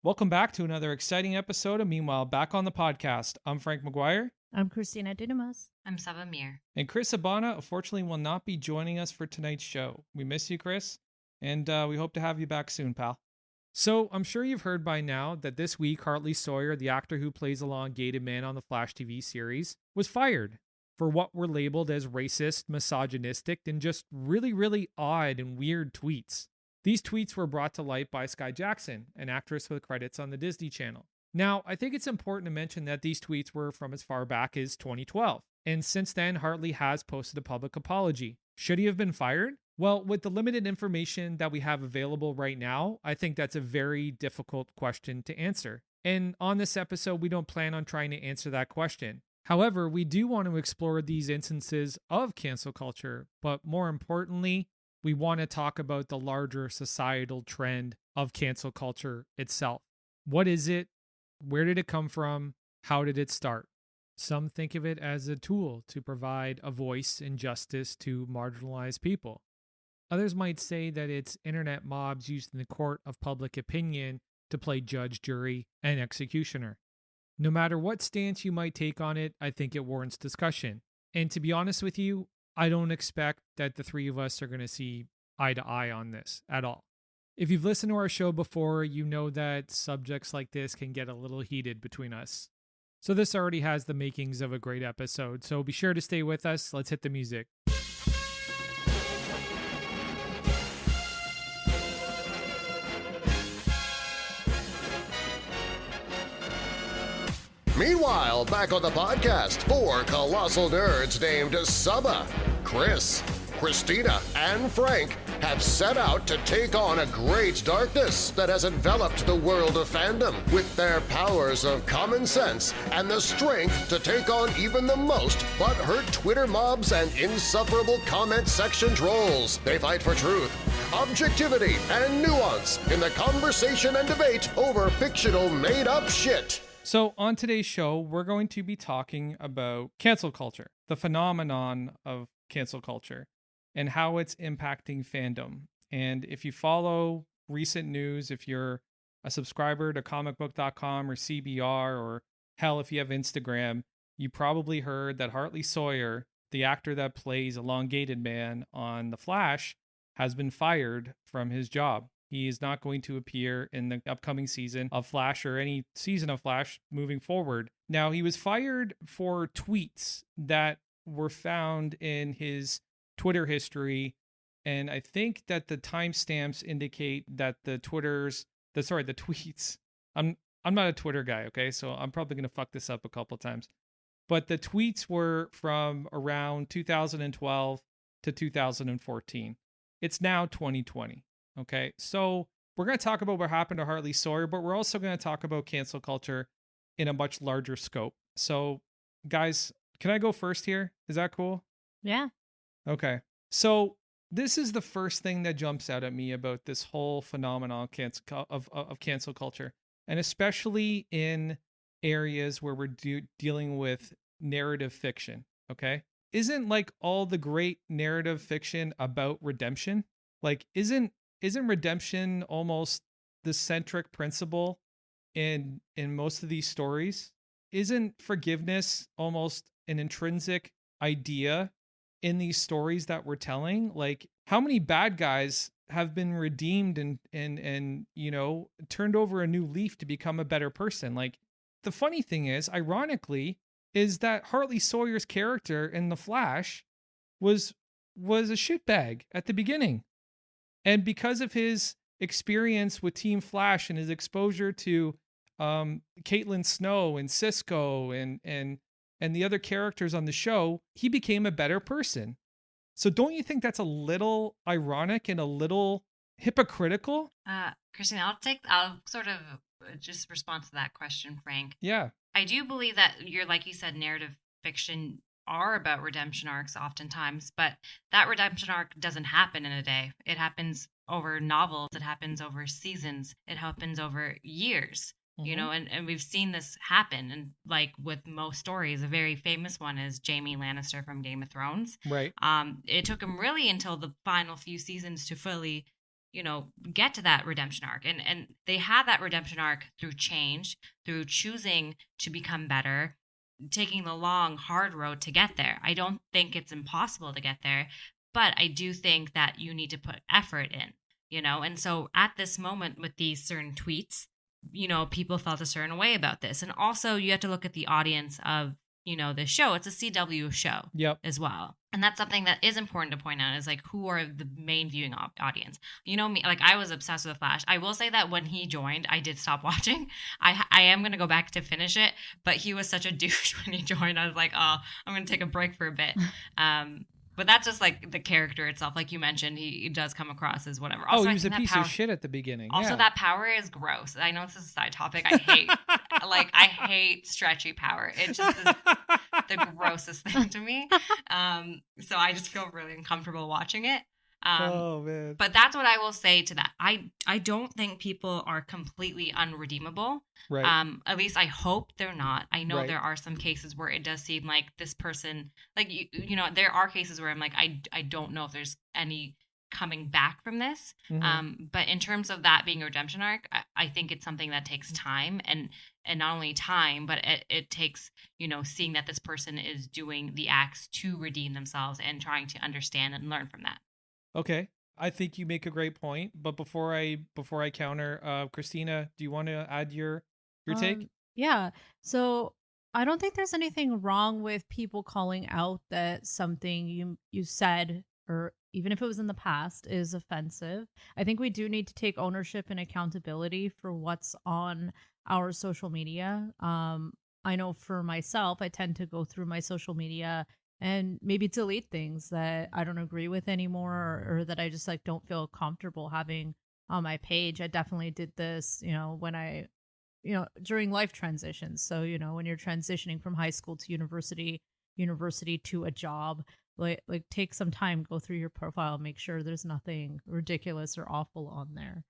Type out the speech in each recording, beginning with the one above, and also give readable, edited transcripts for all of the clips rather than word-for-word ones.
Welcome back to another exciting episode of Meanwhile Back on the Podcast. I'm Frank McGuire. I'm Christina Dunamas. I'm Saba Mir. And Chris Abana, unfortunately, will not be joining us for tonight's show. We miss you, Chris, and we hope to have you back soon, pal. So, I'm sure you've heard by now that this week, Hartley Sawyer, the actor who plays the elongated man on the Flash TV series, was fired for what were labeled as racist, misogynistic, and just really, really odd and weird tweets. These tweets were brought to light by Sky Jackson, an actress with credits on the Disney Channel. Now, I think it's important to mention that these tweets were from as far back as 2012. And since then, Hartley has posted a public apology. Should he have been fired? Well, with the limited information that we have available right now, I think that's a very difficult question to answer. And on this episode, we don't plan on trying to answer that question. However, we do want to explore these instances of cancel culture, but more importantly, we want to talk about the larger societal trend of cancel culture itself. What is it? Where did it come from? How did it start? Some think of it as a tool to provide a voice and justice to marginalized people. Others might say that it's internet mobs used in the court of public opinion to play judge, jury, and executioner. No matter what stance you might take on it, I think it warrants discussion. And to be honest with you, I don't expect that the three of us are going to see eye to eye on this at all. If you've listened to our show before, you know that subjects like this can get a little heated between us. So this already has the makings of a great episode, so be sure to stay with us. Let's hit the music. Meanwhile, back on the podcast, four colossal nerds named Saba, Chris, Christina, and Frank have set out to take on a great darkness that has enveloped the world of fandom with their powers of common sense and the strength to take on even the most butthurt Twitter mobs and insufferable comment section trolls. They fight for truth, objectivity, and nuance in the conversation and debate over fictional made-up shit. So on today's show, we're going to be talking about cancel culture, the phenomenon of cancel culture, and how it's impacting fandom. And if you follow recent news, if you're a subscriber to comicbook.com or CBR, or hell, if you have Instagram, you probably heard that Hartley Sawyer, the actor that plays Elongated Man on The Flash, has been fired from his job. He is not going to appear in the upcoming season of Flash or any season of Flash moving forward. Now, he was fired for tweets that were found in his Twitter history, and I think that the timestamps indicate that the tweets. I'm not a Twitter guy, okay? So I'm probably going to fuck this up a couple times. But the tweets were from around 2012 to 2014. It's now 2020. Okay, so we're going to talk about what happened to Hartley Sawyer, but we're also going to talk about cancel culture in a much larger scope. So, guys, can I go first here? Is that cool? Yeah. Okay, so this is the first thing that jumps out at me about this whole phenomenon of cancel culture, and especially in areas where we're dealing with narrative fiction, okay? Isn't like all the great narrative fiction about redemption? Like, isn't redemption almost the centric principle in most of these stories? Isn't forgiveness almost an intrinsic idea in these stories that we're telling? Like, how many bad guys have been redeemed and you know, turned over a new leaf to become a better person? Like, the funny thing is, ironically, is that Hartley Sawyer's character in The Flash was a shitbag at the beginning. And because of his experience with Team Flash and his exposure to Caitlin Snow and Cisco and the other characters on the show, he became a better person. So don't you think that's a little ironic and a little hypocritical? Christina, I'll sort of just respond to that question, Frank. Yeah. I do believe that like you said, narrative fiction are about redemption arcs oftentimes, but that redemption arc doesn't happen in a day. It happens over novels, it happens over seasons, it happens over years. You know, and we've seen this happen. And like with most stories, a very famous one is Jaime Lannister from Game of Thrones. Right. It took him really until the final few seasons to fully get to that redemption arc. And they had that redemption arc through change, through choosing to become better, taking the long, hard road to get there. I don't think it's impossible to get there, but I do think that you need to put effort in. And so at this moment with these certain tweets, people felt a certain way about this. And also you have to look at the audience of, the show. It's a CW show as well. And that's something that is important to point out, is like, who are the main viewing audience? Me, like, I was obsessed with Flash. I will say that when he joined, I did stop watching. I am going to go back to finish it, but he was such a douche when he joined. I was like, oh, I'm going to take a break for a bit. But that's just like the character itself. Like you mentioned, he does come across as whatever. Also, he was a piece of shit at the beginning. Also, that power is gross. I know this is a side topic. I hate, I hate stretchy power. It just is the grossest thing to me. So I just feel really uncomfortable watching it. Oh man! But that's what I will say to that. I don't think people are completely unredeemable. Right. At least I hope they're not. I know there are some cases where it does seem like this person, like there are cases where I'm like, I don't know if there's any coming back from this. Mm-hmm. But in terms of that being a redemption arc, I think it's something that takes time, and not only time, but it takes seeing that this person is doing the acts to redeem themselves and trying to understand and learn from that. Okay. I think you make a great point, but before I counter, Christina, do you want to add your take? Yeah. So I don't think there's anything wrong with people calling out that something you said, or even if it was in the past, is offensive. I think we do need to take ownership and accountability for what's on our social media. I know for myself, I tend to go through my social media and maybe delete things that I don't agree with anymore, or that I just like don't feel comfortable having on my page. I definitely did this, when I, during life transitions. So, when you're transitioning from high school to university to a job, like take some time, go through your profile, make sure there's nothing ridiculous or awful on there.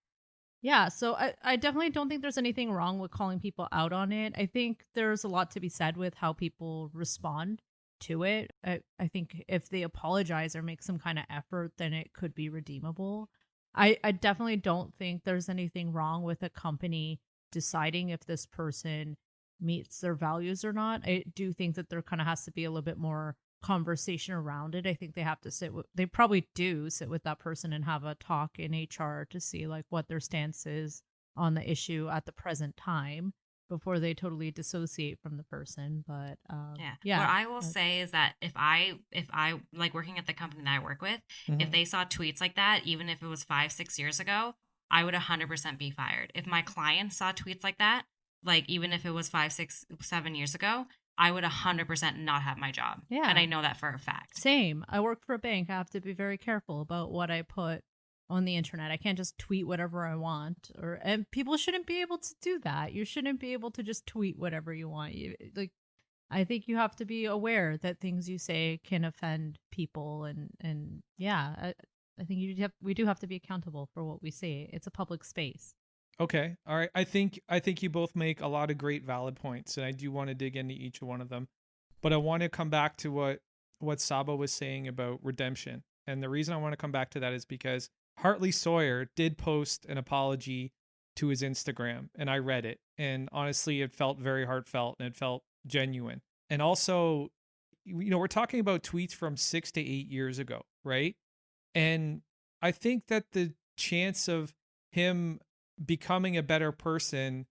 Yeah, so I definitely don't think there's anything wrong with calling people out on it. I think there's a lot to be said with how people respond to it. I think if they apologize or make some kind of effort, then it could be redeemable. I definitely don't think there's anything wrong with a company deciding if this person meets their values or not. I do think that there kind of has to be a little bit more conversation around it. I think they probably do sit with that person and have a talk in HR to see like what their stance is on the issue at the present time, before they totally dissociate from the person. But yeah. What I will say is that if I like working at the company that I work with, if they saw tweets like that, even if it was 5-6 years ago, I would 100% be fired. If my clients saw tweets like that, like even if it was 5, 6, 7 years ago, I would 100% not have my job. Yeah. And I know that for a fact. Same. I work for a bank. I have to be very careful about what I put on the internet. I can't just tweet whatever I want, and people shouldn't be able to do that. You shouldn't be able to just tweet whatever you want. I think you have to be aware that things you say can offend people, and yeah, I think we do have to be accountable for what we say. It's a public space. Okay. All right. I think you both make a lot of great valid points, and I do want to dig into each one of them. But I want to come back to what Saba was saying about redemption. And the reason I want to come back to that is because Hartley Sawyer did post an apology to his Instagram, and I read it. And honestly, it felt very heartfelt and it felt genuine. And also, we're talking about tweets from 6 to 8 years ago, right? And I think that the chance of him becoming a better person,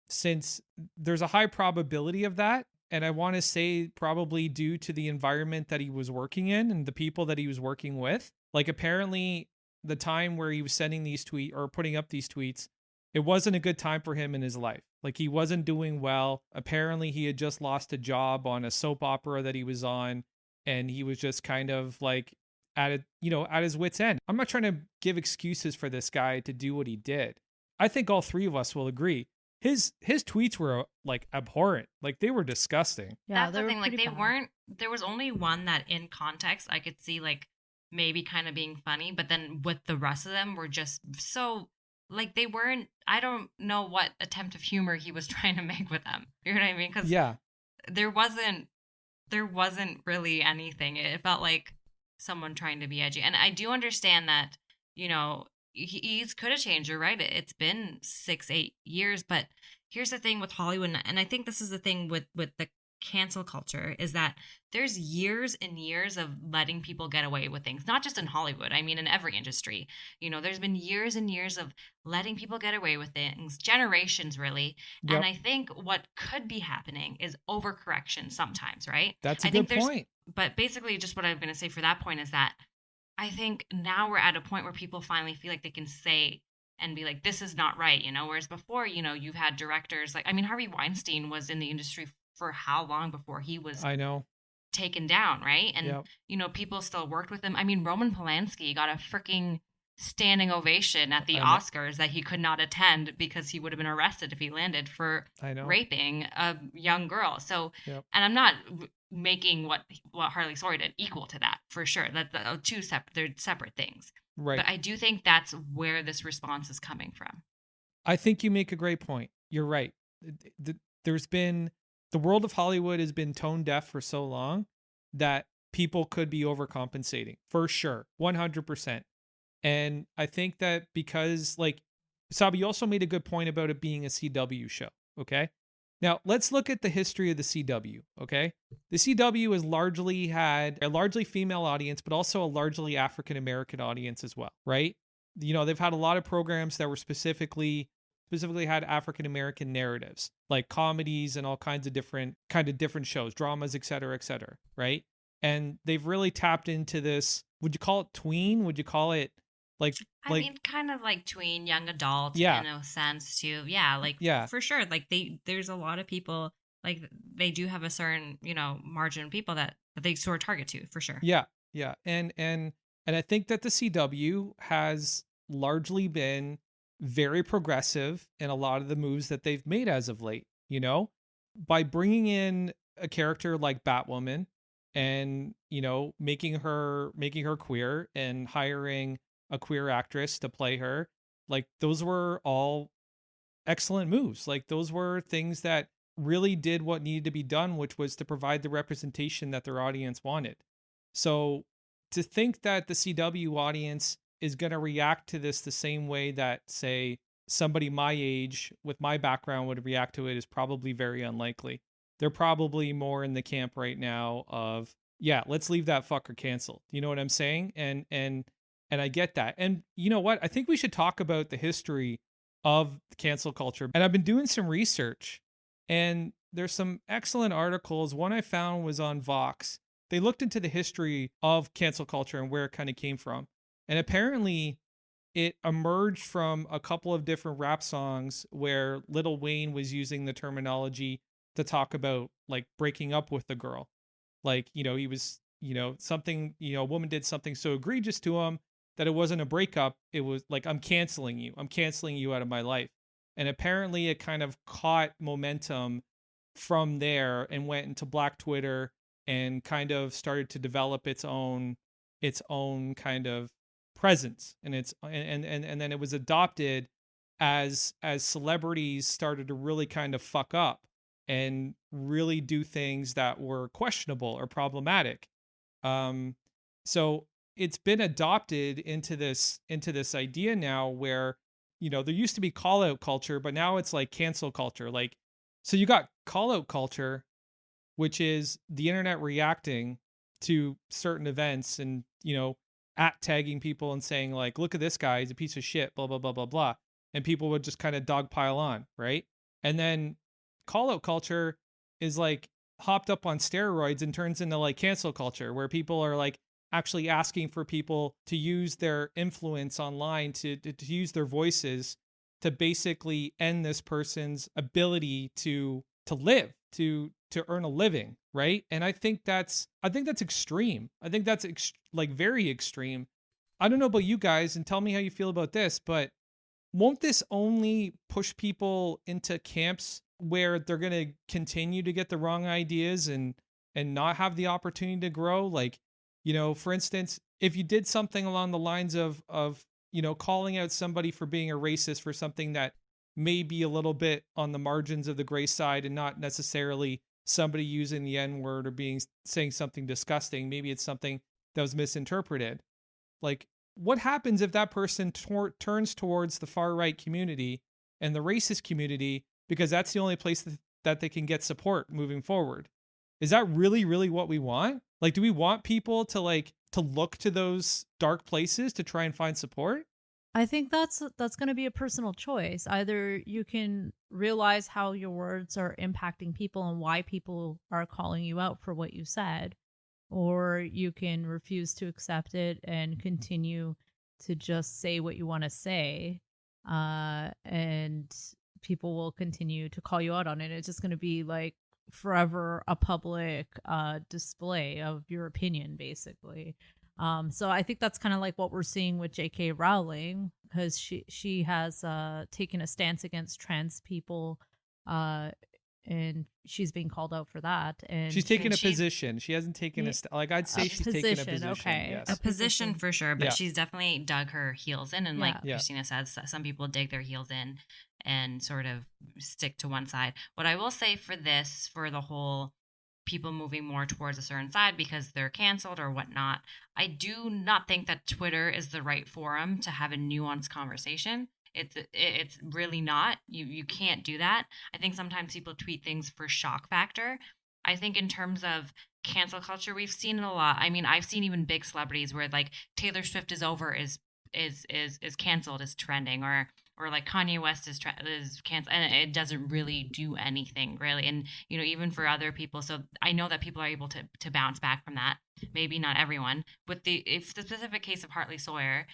since there's a high probability of that, and I want to say probably due to the environment that he was working in and the people that he was working with. Like apparently the time where he was sending these tweets or putting up these tweets, it wasn't a good time for him in his life. Like he wasn't doing well. Apparently he had just lost a job on a soap opera that he was on, and he was just kind of like at his wit's end. I'm not trying to give excuses for this guy to do what he did. I think all three of us will agree. His tweets were like abhorrent. Like they were disgusting. Yeah, that's the thing. Like they weren't, there was only one that in context I could see like maybe kind of being funny, but then with the rest of them were just so like they weren't, I don't know what attempt of humor he was trying to make with them. You know what I mean? Because there wasn't really anything. It felt like someone trying to be edgy. And I do understand that, he's could have changed. You're right. It's been 6, 8 years, but here's the thing with Hollywood, and I think this is the thing with the cancel culture is that there's years and years of letting people get away with things, not just in Hollywood. I mean, in every industry, there's been years and years of letting people get away with things, generations really. Yep. And I think what could be happening is overcorrection sometimes, right? That's a I think good point. But basically, just what I'm going to say for that point is that I think now we're at a point where people finally feel like they can say and be like, this is not right, whereas before, you've had directors like, I mean, Harvey Weinstein was in the industry for how long before he was I know. taken down, right? And, Yep. people still worked with him. I mean, Roman Polanski got a freaking standing ovation at the I know. Oscars that he could not attend because he would have been arrested if he landed for I know. raping a young girl. So, Yep. and I'm not making what Harley Sawyer did equal to that for sure. They're separate things. Right. But I do think that's where this response is coming from. I think you make a great point. You're right. There's been the world of Hollywood has been tone deaf for so long that people could be overcompensating for sure, 100%. And I think that because, like, Sabi, you also made a good point about it being a CW show. Okay. Now let's look at the history of the CW. Okay. The CW has largely had a largely female audience, but also a largely African American audience as well. Right. They've had a lot of programs that were specifically had African American narratives, like comedies and all kinds of different shows, dramas, et cetera, right? And they've really tapped into this. Would you call it tween? Would you call it I mean, kind of like tween, young adult, Yeah. in a sense too. Yeah, Yeah. for sure. Like there's a lot of people, like they do have a certain, margin of people that they sort of target to, for sure. Yeah, and I think that the CW has largely been very progressive in a lot of the moves that they've made as of late. By bringing in a character like Batwoman and making her queer and hiring a queer actress to play her, like those were all excellent moves. Like those were things that really did what needed to be done, which was to provide the representation that their audience wanted. So to think that the CW audience is going to react to this the same way that, say, somebody my age with my background would react to it is probably very unlikely. They're probably more in the camp right now of, yeah, let's leave that fucker canceled. You know what I'm saying? And I get that. And you know what? I think we should talk about the history of cancel culture. And I've been doing some research, and there's some excellent articles. One I found was on Vox. They looked into the history of cancel culture and where it kind of came from. And apparently it emerged from a couple of different rap songs where Lil Wayne was using the terminology to talk about like breaking up with the girl. Like, he was, something, a woman did something so egregious to him that it wasn't a breakup. It was like, I'm canceling you out of my life. And apparently it kind of caught momentum from there and went into Black Twitter and kind of started to develop its own kind of presence. And and then it was adopted as celebrities started to really kind of fuck up and really do things that were questionable or problematic. So it's been adopted into this idea now where, there used to be call out culture, but now it's like cancel culture. Like, so you got call out culture, which is the internet reacting to certain events and, at tagging people and saying like, look at this guy, he's a piece of shit, blah, blah, blah, blah, blah. And people would just kind of dogpile on. Right. And then call out culture is like hopped up on steroids and turns into like cancel culture, where people are like actually asking for people to use their influence online to use their voices to basically end this person's ability to live, to earn a living, right? And I think that's extreme. I think that's like very extreme. I don't know about you guys, and tell me how you feel about this, but won't this only push people into camps where they're going to continue to get the wrong ideas and not have the opportunity to grow? Like, for instance, if you did something along the lines of calling out somebody for being a racist for something that may be a little bit on the margins of the gray side and not necessarily somebody using the N-word or saying something disgusting, maybe it's something that was misinterpreted. Like, what happens if that person turns towards the far right community and the racist community because that's the only place that they can get support moving forward? Is that really, really what we want? Like, do we want people to look to those dark places to try and find support? I think that's going to be a personal choice. Either you can realize how your words are impacting people and why people are calling you out for what you said, or you can refuse to accept it and continue to just say what you want to say, and people will continue to call you out on it. It's just going to be like forever a public display of your opinion, basically. So I think that's kind of like what we're seeing with J.K. Rowling, because she has taken a stance against trans people, and she's being called out for that. And she's taken a position. She hasn't taken I'd say she's taken a position. Okay. Yes. A position for sure, but Yeah. she's definitely dug her heels in. And like Yeah. Christina says, some people dig their heels in and sort of stick to one side. What I will say for the whole people moving more towards a certain side because they're canceled or whatnot, I do not think that Twitter is the right forum to have a nuanced conversation. It's really not. You can't do that. I think sometimes people tweet things for shock factor. I think in terms of cancel culture, we've seen it a lot. I mean, I've seen even big celebrities where like Taylor Swift is over is canceled, is trending, or like Kanye West is canceled, and it doesn't really do anything really. And you know, even for other people, so I know that people are able to bounce back from that. Maybe not everyone, but if the specific case of Hartley Sawyer,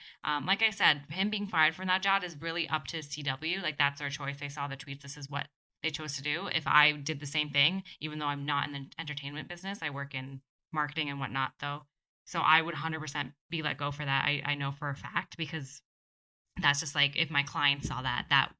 like I said, him being fired from that job is really up to CW. Like that's their choice. They saw the tweets. This is what they chose to do. If I did the same thing, even though I'm not in the entertainment business, I work in marketing and whatnot though. So I would 100% be let go for that. I know for a fact, because that's just like, if my clients saw that, that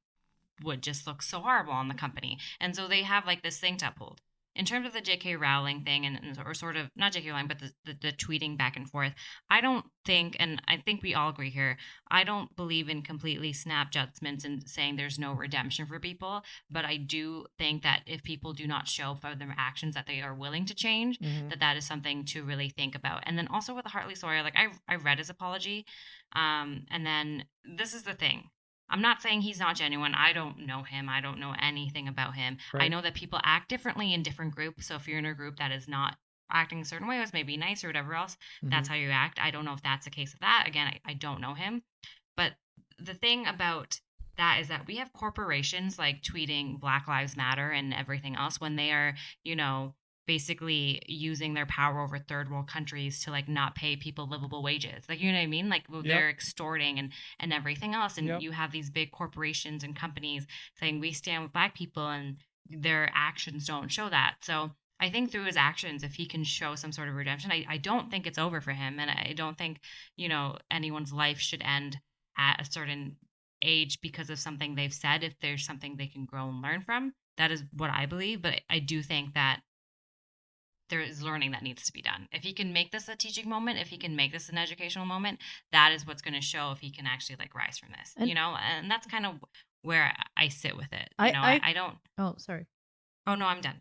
would just look so horrible on the company. And so they have like this thing to uphold. In terms of the J.K. Rowling thing, or sort of not J.K. Rowling, but the tweeting back and forth, I don't think, and I think we all agree here, I don't believe in completely snap judgments and saying there's no redemption for people. But I do think that if people do not show by their actions that they are willing to change, that is something to really think about. And then also with the Hartley Sawyer, like I read his apology, and then this is the thing. I'm not saying he's not genuine. I don't know him. I don't know anything about him. Right. I know that people act differently in different groups. So if you're in a group that is not acting a certain way, was maybe nice or whatever else, that's how you act. I don't know if that's the case of that. Again, I don't know him. But the thing about that is that we have corporations like tweeting Black Lives Matter and everything else when they are, you know, basically using their power over third world countries to like not pay people livable wages. Like, you know what I mean? Like they're extorting and everything else. And you have these big corporations and companies saying we stand with Black people, and their actions don't show that. So I think through his actions, if he can show some sort of redemption, I don't think it's over for him. And I don't think, you know, anyone's life should end at a certain age because of something they've said. If there's something they can grow and learn from, that is what I believe. But I do think that there is learning that needs to be done. If he can make this a teaching moment, if he can make this an educational moment, that is what's going to show if he can actually like rise from this, you know? And that's kind of where I sit with it. You know, I don't. Oh, sorry. Oh, no, I'm done.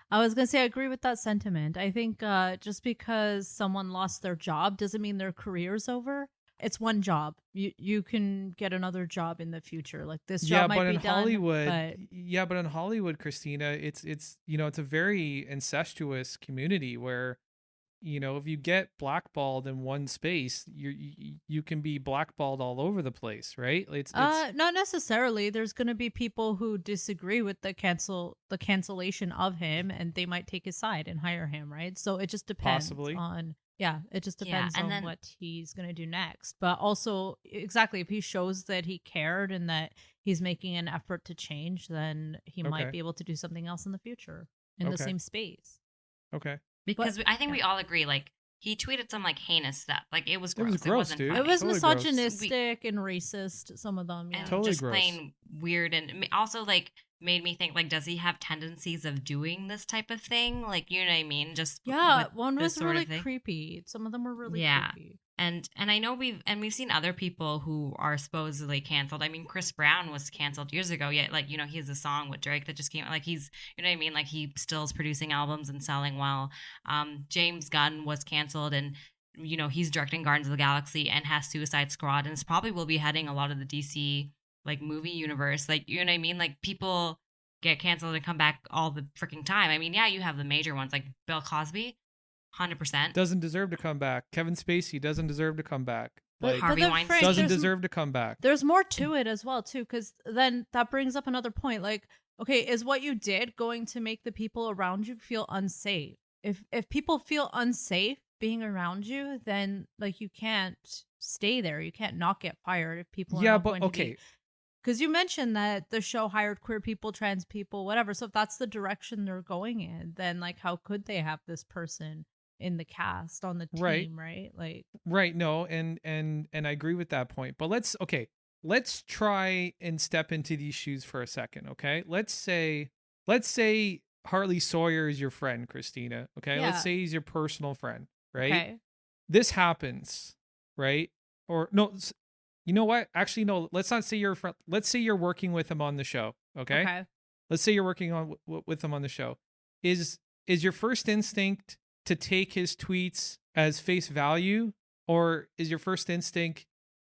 I was going to say, I agree with that sentiment. I think just because someone lost their job doesn't mean their career's over. It's one job. You can get another job in the future. Like this job might be done. But in Hollywood, Christina, it's you know, it's a very incestuous community where, you know, if you get blackballed in one space, you can be blackballed all over the place, right? It's not necessarily. There's going to be people who disagree with the cancellation of him, and they might take his side and hire him, right? So it just depends on. Yeah, it just depends on what he's going to do next. But also, exactly, if he shows that he cared and that he's making an effort to change, then he might be able to do something else in the future in the same space. Okay. Because I think we all agree, like, he tweeted some, like, heinous stuff. Like, it was gross. It was gross, dude. Funny. It was Totally misogynistic and racist, some of them. Yeah. And totally just gross. Plain weird. And also, like, made me think, like, does he have tendencies of doing this type of thing? Like, you know what I mean? Just one was really creepy. Some of them were really creepy. And I know we've seen other people who are supposedly canceled. I mean, Chris Brown was canceled years ago. Yet, like, you know, he has a song with Drake that just came out. Like, he's, you know what I mean? Like, he still is producing albums and selling well. James Gunn was canceled, and he's directing Guardians of the Galaxy and has Suicide Squad, and probably will be heading a lot of the DC like movie universe. Like, you know what I mean? Like, people get canceled and come back all the freaking time. I mean, yeah, you have the major ones like Bill Cosby, 100%. Doesn't deserve to come back. Kevin Spacey doesn't deserve to come back. But- Like, Harvey then, Weinstein Frank, doesn't there's- deserve to come back. There's more to it as well, too, because then that brings up another point. Like, okay, is what you did going to make the people around you feel unsafe? If people feel unsafe being around you, then like you can't stay there. You can't not get fired if people are Yeah, not but going to okay. because you mentioned that the show hired queer people, trans people, whatever. So if that's the direction they're going in, then like how could they have this person in the cast on the team, right? Like, Right. No, and I agree with that point. But let's try and step into these shoes for a second, okay? Let's say Hartley Sawyer is your friend, Christina. Okay. Yeah. Let's say he's your personal friend, right? okay, This happens, right? Or no, you know what? Actually, no, let's not say you're a friend. Let's say you're working with him on the show. Okay. Let's say you're working on with him on the show. Is your first instinct to take his tweets as face value, or is your first instinct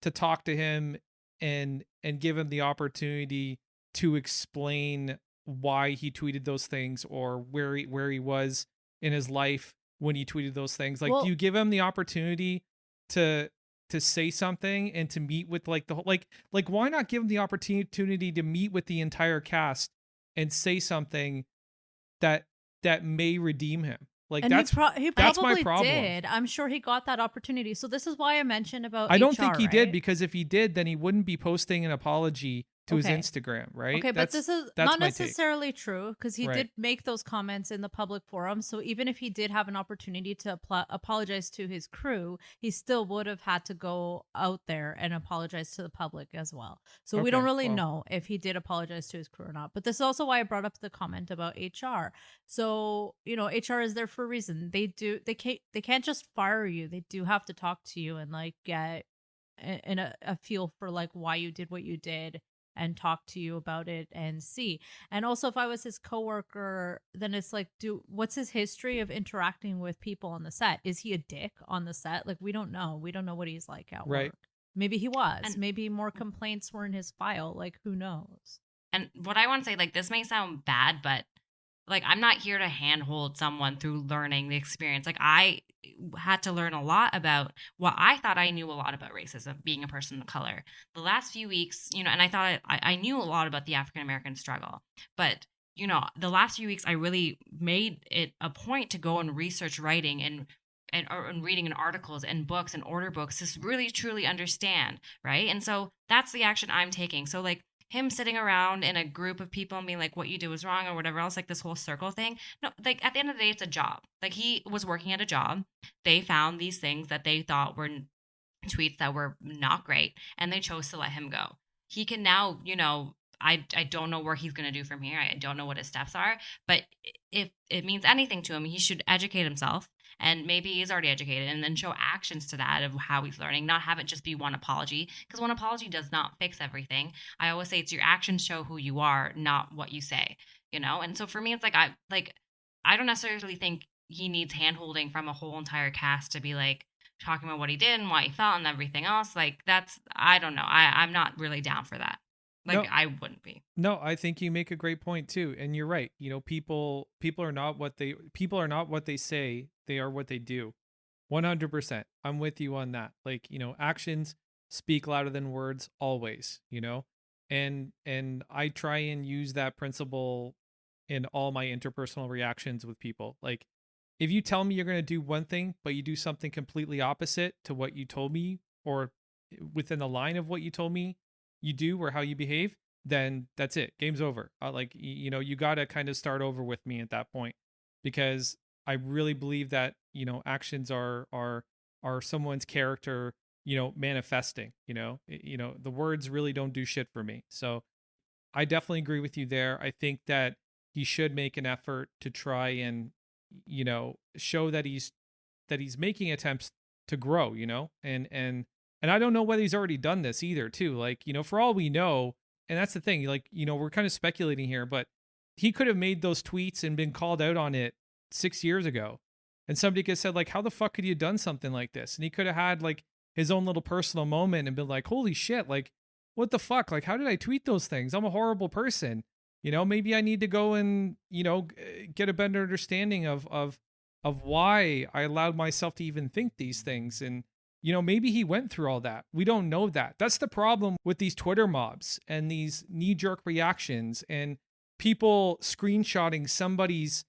to talk to him and give him the opportunity to explain why he tweeted those things, or where he was in his life when he tweeted those things? Like, Well- do you give him the opportunity to say something and to meet with like the whole, like why not give him the opportunity to meet with the entire cast and say something that may redeem him? Like, and that's he that's my probably problem. did. I'm sure he got that opportunity. So this is why I mentioned about I don't HR, think he did, right? because if he did, then he wouldn't be posting an apology to his Okay. Instagram, right? Okay, but this is that's not my take. necessarily true because he Right. did make those comments in the public forum. So even if he did have an opportunity to apologize to his crew, he still would have had to go out there and apologize to the public as well. So we don't Okay, really well. know if he did apologize to his crew or not. But this is also why I brought up the comment about HR. So, HR is there for a reason. They can't just fire you. They do have to talk to you and like get in a feel for like why you did what you did and talk to you about it and see. And also, if I was his coworker, then it's like, what's his history of interacting with people on the set? Is he a dick on the set? Like, we don't know. We don't know what he's like at Right. work. Maybe he was. And- Maybe more complaints were in his file. Like, who knows? And what I want to say, like, this may sound bad, but like, I'm not here to handhold someone through learning the experience. Like, I had to learn a lot about what I thought I knew a lot about racism, being a person of color. The last few weeks, and I thought I knew a lot about the African American struggle. But, the last few weeks, I really made it a point to go and research writing and reading in articles and books and order books to really truly understand, right? And so that's the action I'm taking. So like, him sitting around in a group of people and being like, what you did was wrong or whatever else, like this whole circle thing. No, like at the end of the day, it's a job. Like, he was working at a job. They found these things that they thought were tweets that were not great, and they chose to let him go. He can now, I don't know where he's going to do from here. I don't know what his steps are, but if it means anything to him, he should educate himself. And maybe he's already educated, and then show actions to that of how he's learning, not have it just be one apology, because one apology does not fix everything. I always say it's your actions show who you are, not what you say, And so for me, it's like, I don't necessarily think he needs hand-holding from a whole entire cast to be like talking about what he did and why he felt and everything else. Like, I don't know. I'm not really down for that. Like, No. I wouldn't be. No, I think you make a great point too, and you're right. People are not what they say. They are what they do. 100%. I'm with you on that. Like, actions speak louder than words always. And I try and use that principle in all my interpersonal reactions with people. Like, if you tell me you're going to do one thing, but you do something completely opposite to what you told me, or within the line of what you told me you do or how you behave, then that's it. Game's over. You got to kind of start over with me at that point, because I really believe that, actions are someone's character, manifesting, the words really don't do shit for me. So I definitely agree with you there. I think that he should make an effort to try and, show that he's making attempts to grow, and I don't know whether he's already done this either, too. Like, for all we know, and that's the thing, like, we're kind of speculating here, but he could have made those tweets and been called out on it 6 years ago. And somebody could have said, like, how the fuck could you have done something like this? And he could have had like his own little personal moment and been like, holy shit, like, what the fuck? Like, how did I tweet those things? I'm a horrible person. Maybe I need to go and, get a better understanding of why I allowed myself to even think these things. And, maybe he went through all that. We don't know that. That's the problem with these Twitter mobs and these knee-jerk reactions and people screenshotting somebody's,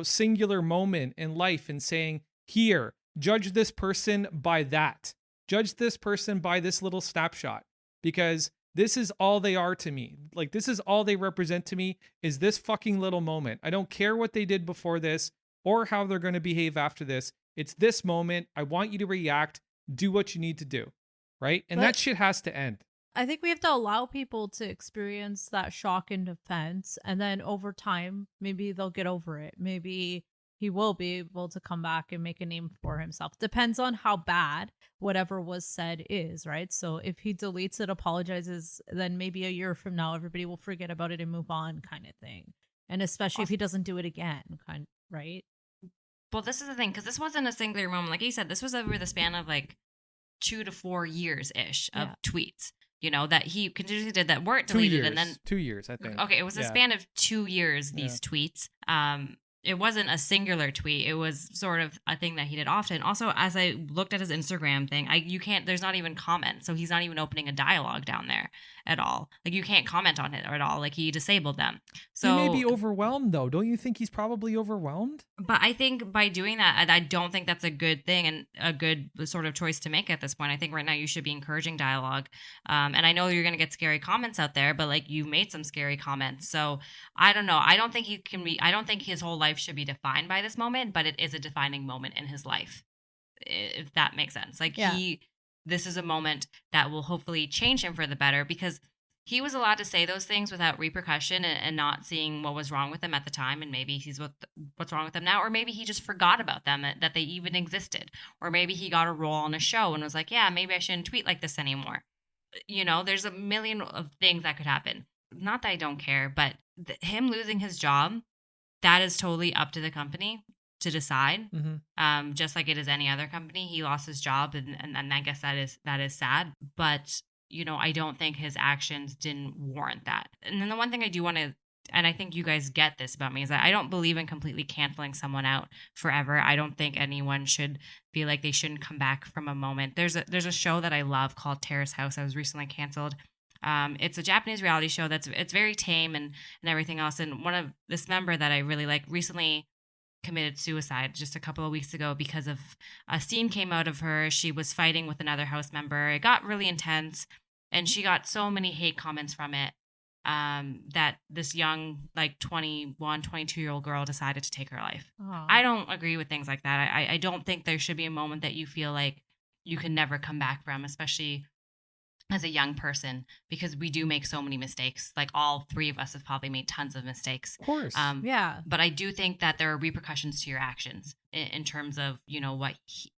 singular moment in life and saying, here, judge this person by that. Judge this person by this little snapshot, because this is all they are to me. Like, this is all they represent to me, is this fucking little moment. I don't care what they did before this or how they're going to behave after this. It's this moment. I want you to react, do what you need to do. Right. And that shit has to end. I think we have to allow people to experience that shock and offense. And then over time, maybe they'll get over it. Maybe he will be able to come back and make a name for himself. Depends on how bad whatever was said is, right? So if he deletes it, apologizes, then maybe a year from now, everybody will forget about it and move on, kind of thing. And especially if he doesn't do it again, right? Well, this is the thing, because this wasn't a singular moment. Like you said, this was over the span of like 2 to 4 years-ish of tweets, that he continuously did that weren't deleted. 2 years, and then 2 years, I think. Okay, it was a span of 2 years, these tweets. It wasn't a singular tweet. It was sort of a thing that he did often. Also, as I looked at his Instagram thing, there's not even comment. So he's not even opening a dialogue down there at all. Like, you can't comment on it at all. Like, he disabled them. So he may be overwhelmed, though. Don't you think he's probably overwhelmed? But I think by doing that, I don't think that's a good thing and a good sort of choice to make at this point. I think right now you should be encouraging dialogue. And I know you're going to get scary comments out there, but like, you made some scary comments. So I don't know. I don't think his whole life should be defined by this moment, but it is a defining moment in his life, if that makes sense. Like, this is a moment that will hopefully change him for the better, because he was allowed to say those things without repercussion and not seeing what was wrong with them at the time. And maybe he's what's wrong with them now, or maybe he just forgot about them, that they even existed. Or maybe he got a role on a show and was like, yeah, maybe I shouldn't tweet like this anymore. There's a million of things that could happen. Not that I don't care, but him losing his job, that is totally up to the company to decide. Mm-hmm. Just like it is any other company. He lost his job, and I guess that is sad. But I don't think his actions didn't warrant that. And then the one thing I do want to, and I think you guys get this about me, is that I don't believe in completely canceling someone out forever. I don't think anyone should feel like they shouldn't come back from a moment. There's a show that I love called Terrace House. I was recently canceled. It's a Japanese reality show it's very tame and everything else. And one of this member that I really like recently committed suicide just a couple of weeks ago because of a scene came out of her. She was fighting with another house member. It got really intense, and she got so many hate comments from it that this young, like 21, 22-year-old girl decided to take her life. Aww. I don't agree with things like that. I don't think there should be a moment that you feel like you can never come back from, especially as a young person, because we do make so many mistakes. Like, all three of us have probably made tons of mistakes. Of course. Yeah. But I do think that there are repercussions to your actions in terms of,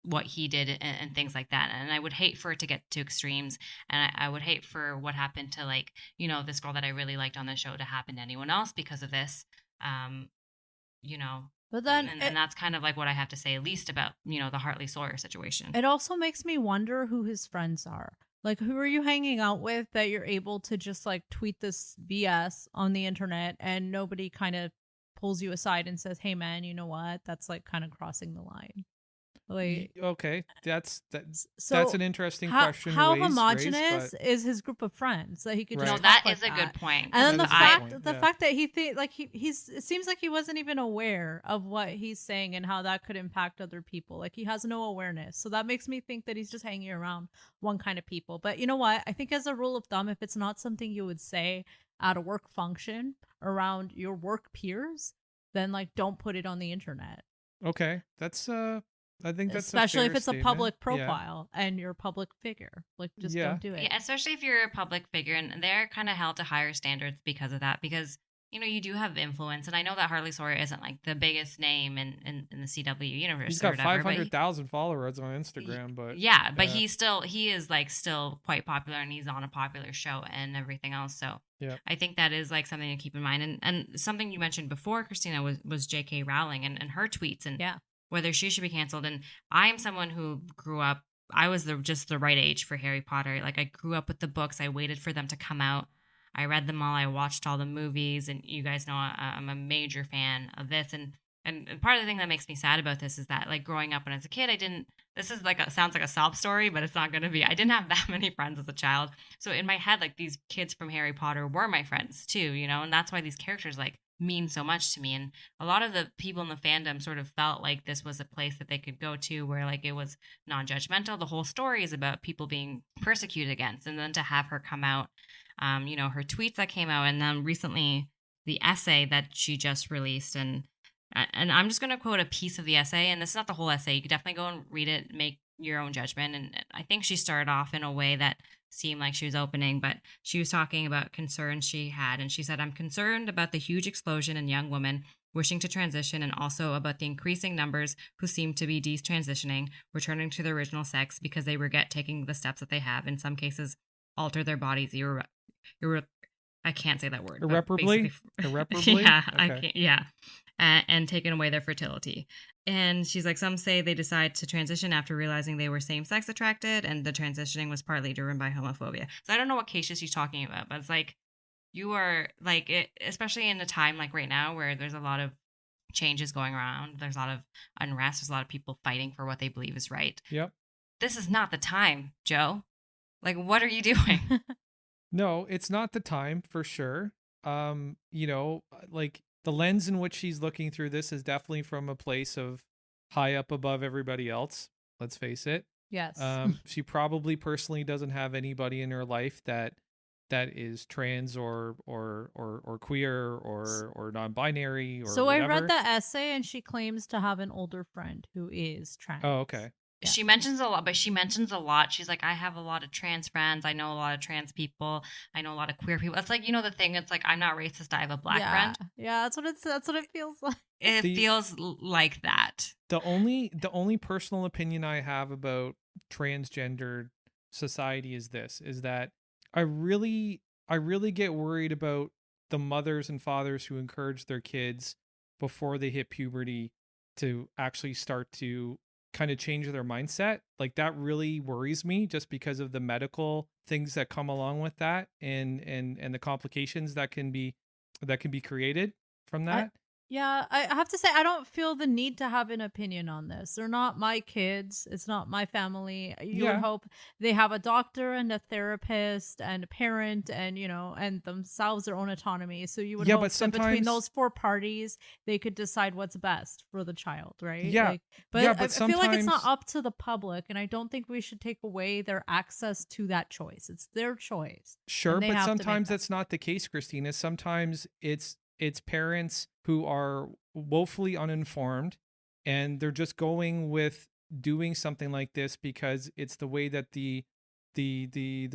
what he did and things like that. And I would hate for it to get to extremes. And I would hate for what happened to, like, this girl that I really liked on the show to happen to anyone else because of this. But then, and that's kind of like what I have to say, at least about, the Hartley Sawyer situation. It also makes me wonder who his friends are. Like, who are you hanging out with that you're able to just like tweet this BS on the internet and nobody kind of pulls you aside and says, hey man, you know what? That's like kind of crossing the line. Like, okay, that's an interesting question. How homogenous is his group of friends that he could just No, that is a good point. And then the fact that he it seems like he wasn't even aware of what he's saying and how that could impact other people. Like, he has no awareness. So that makes me think that he's just hanging around one kind of people. But you know what? I think as a rule of thumb, if it's not something you would say at a work function around your work peers, then like, don't put it on the internet. Okay, that's I think that's especially if it's statement. a public profile and you're a public figure. Like, just don't do it. Yeah, especially if you're a public figure, and they're kind of held to higher standards because of that. Because you do have influence, and I know that Hartley Sawyer isn't like the biggest name in the CW universe. He's got 500,000 followers on Instagram, but but he is like still quite popular, and he's on a popular show and everything else. So I think that is like something to keep in mind. And something you mentioned before, Christina, was J.K. Rowling and her tweets and whether she should be canceled. And I'm someone who grew up, I was just the right age for Harry Potter. Like I grew up with the books. I waited for them to come out. I read them all. I watched all the movies, and you guys know I'm a major fan of this. And part of the thing that makes me sad about this is that, like, growing up when I was a kid, I didn't. This is sounds like a sob story, but it's not going to be. I didn't have that many friends as a child, so in my head, like, these kids from Harry Potter were my friends too, and that's why these characters like mean so much to me. And a lot of the people in the fandom sort of felt like this was a place that they could go to where like it was non-judgmental. The whole story is about people being persecuted against, and then to have her come out, her tweets that came out, and then recently the essay that she just released, and I'm just going to quote a piece of the essay, and this is not the whole essay. You could definitely go and read it, make your own judgment. And I think she started off in a way that seemed like she was opening, but she was talking about concerns she had. And she said, "I'm concerned about the huge explosion in young women wishing to transition, and also about the increasing numbers who seem to be detransitioning, returning to their original sex because they regret taking the steps that they have, in some cases, alter their bodies I can't say that word. Irreparably? Irreparably? Yeah, Okay. I can't. Yeah. And taken away their fertility." And she's like, "Some say they decide to transition after realizing they were same-sex attracted, and the transitioning was partly driven by homophobia." So I don't know what cases she's talking about, but it's like, you are like, especially in a time like right now where there's a lot of changes going around, there's a lot of unrest, there's a lot of people fighting for what they believe is right. Yep. This is not the time, Joe. Like, what are you doing? No, it's not the time for sure. Like the lens in which she's looking through this is definitely from a place of high up above everybody else. Let's face it. Yes. She probably personally doesn't have anybody in her life that is trans or queer or non-binary or So whatever. I read the essay, and she claims to have an older friend who is trans. Oh, okay. Yeah. She mentions a lot, but she mentions a lot. She's like, "I have a lot of trans friends. I know a lot of trans people. I know a lot of queer people." It's like, the thing. It's like, I'm not racist. I have a black friend. Yeah, that's what it feels like. It feels like that. The only personal opinion I have about transgendered society is that I really get worried about the mothers and fathers who encourage their kids before they hit puberty to actually start to kind of change their mindset. Like that really worries me, just because of the medical things that come along with that and the complications that can be created from that. I have to say, I don't feel the need to have an opinion on this. They're not my kids. It's not my family. You would hope they have a doctor and a therapist and a parent and, and themselves their own autonomy. So you would hope but that between those four parties, they could decide what's best for the child, right? Yeah. But yeah, I but feel like it's not up to the public, and I don't think we should take away their access to that choice. It's their choice. Sure, but sometimes that's not the case, Christina. Sometimes it's parents who are woefully uninformed, and they're just going with doing something like this because it's the way that the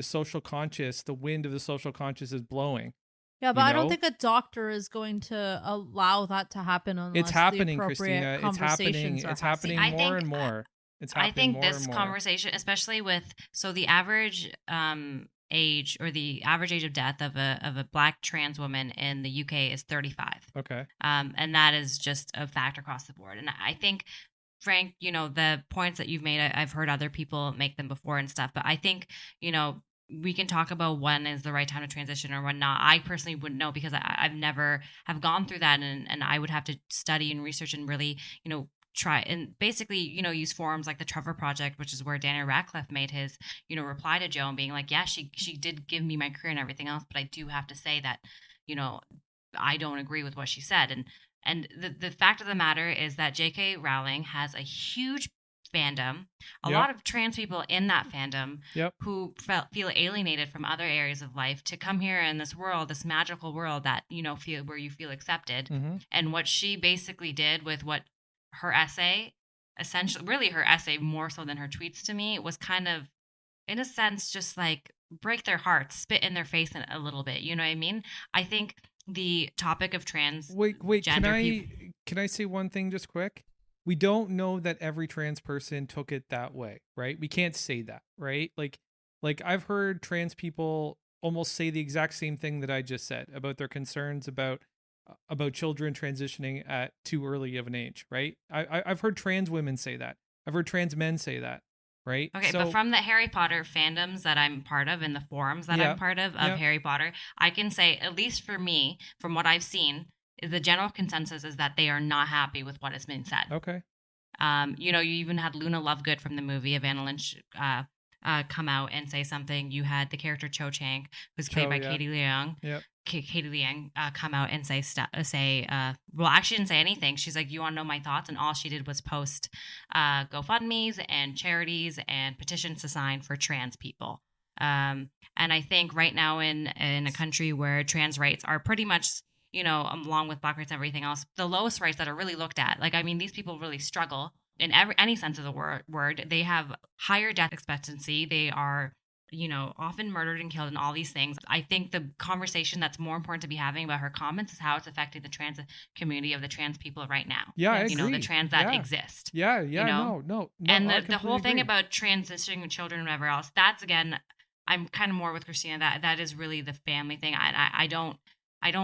social conscious, the wind of the social conscious is blowing. Yeah, but I don't think a doctor is going to allow that to happen unless it's happening, the Christina. It's happening. It's happening more and more. It's happening more and more. I think this conversation, especially with the average age, or the average age of death of a black trans woman in the UK is 35. Okay. And that is just a fact across the board. And I think, Frank, the points that you've made, I've heard other people make them before and stuff, but I think, we can talk about when is the right time to transition or when not. I personally wouldn't know, because I've never have gone through that, and I would have to study and research and really, try and basically, use forums like the Trevor Project, which is where Daniel Radcliffe made his, reply to Joe and being like, yeah, she did give me my career and everything else, but I do have to say that, I don't agree with what she said. And the fact of the matter is that J.K. Rowling has a huge fandom, a lot of trans people in that fandom who feel alienated from other areas of life to come here in this world, this magical world that, where you feel accepted. Mm-hmm. And what she basically did with what her essay, essentially, really her essay more so than her tweets to me, was kind of, in a sense, just like break their hearts, spit in their face a little bit. You know what I mean? I think the topic of trans can I say one thing just quick? We don't know that every trans person took it that way, right? We can't say that, right? Like I've heard trans people almost say the exact same thing that I just said about their concerns about about children transitioning at too early of an age, right? I've heard trans women say that. I've heard trans men say that, right? Okay, So, but from the Harry Potter fandoms that I'm part of and the forums that Yeah, I'm part of yeah. Harry Potter, I can say, at least for me, from what I've seen, is the general consensus is that they are not happy with what has been said. okay. You know, you even had Luna Lovegood from the movie Evanna Lynch come out and say something. You had the character Cho Chang, who's played Cho, by yeah. Katie Leung. Yep. Katie Leung come out and well, actually she didn't say anything. She's like, you want to know my thoughts? And all she did was post GoFundMe's and charities and petitions to sign for trans people. And I think right now in a country where trans rights are pretty much, you know, along with Black rights and everything else, the lowest rights that are really looked at. Like, I mean, these people really struggle in any sense of the word. They have higher death expectancy. They are, you know, often murdered and killed and all these things. I think the conversation that's more important to be having about her comments is how it's affecting the trans community of the trans people right now. Yeah, I you know, the agree. trans that Yeah. exist. Yeah, know? no. And I the whole completely thing agree. about transitioning children and whatever else, that's, again, I'm kind of more with Christina. That is really the family thing. I don't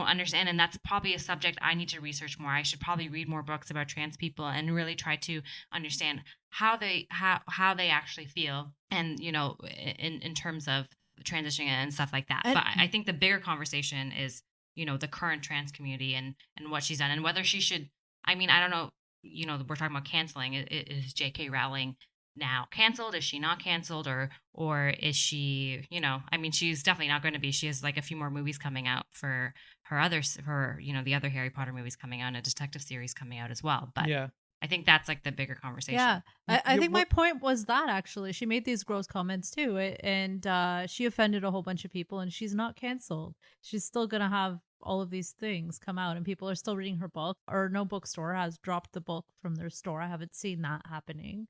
understand, and that's probably a subject I need to research more. I should probably read more books about trans people and really try to understand how they actually feel, and, you know, in terms of transitioning and stuff like that. And- But I think the bigger conversation is, you know, the current trans community and what she's done and whether she should. I mean, I don't know. You know, we're talking about canceling. Is J.K. Rowling now canceled? Is she not canceled, or is she, you know, I mean, she's definitely not going to be. She has like a few more movies coming out for her, you know, the other Harry Potter movies coming out and a detective series coming out as well. But Yeah. I think that's like the bigger conversation. Yeah, I Yeah, think my what- point was that actually she made these gross comments too, and she offended a whole bunch of people, and she's not canceled. She's still gonna have all of these things come out, and people are still reading her book. Or no bookstore has dropped the book from their store. I haven't seen that happening.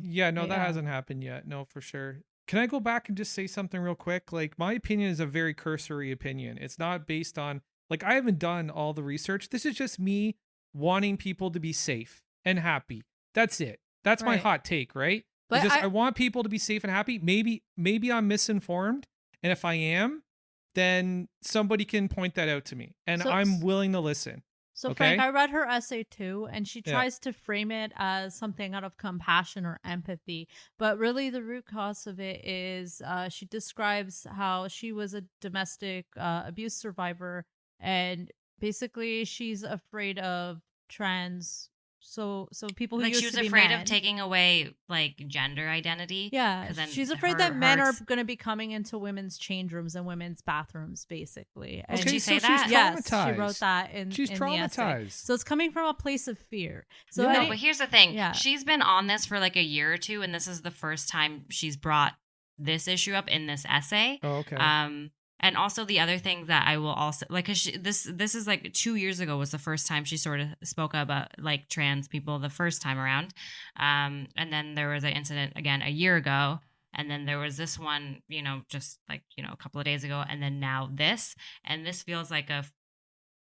Yeah, no, that Yeah. hasn't happened yet. No, for sure. Can I go back and just say something real quick? Like, my opinion is a very cursory opinion. It's not based on, like, I haven't done all the research. This is just me wanting people to be safe and happy. That's it. That's my Right. hot take, right? But It's just I- I want people to be safe and happy. Maybe I'm misinformed, and if I am, then somebody can point that out to me, and So- I'm willing to listen. So Okay. Frank, I read her essay too, and she Yeah. tries to frame it as something out of compassion or empathy, but really the root cause of it is she describes how she was a domestic abuse survivor, and basically she's afraid of trans. So people who Like, used she was to be afraid men. of taking away like gender identity. Yeah, 'Cause then she's afraid that men her- are going to be coming into women's change rooms and women's bathrooms, basically. And Did Okay, she so say she's that? yes, she traumatized. wrote that in She's in the essay. traumatized. So it's coming from a place of fear. So Yeah. No, any- but here's the thing. Yeah. She's been on this for like a year or two, and this is the first time she's brought this issue up in this essay. Oh, okay. And also the other thing that I will also like, cause this is like 2 years ago was the first time she sort of spoke about like trans people the first time around. And then there was an incident again a year ago. And then there was this one, you know, just like, you know, a couple of days ago. And then now this, and this feels like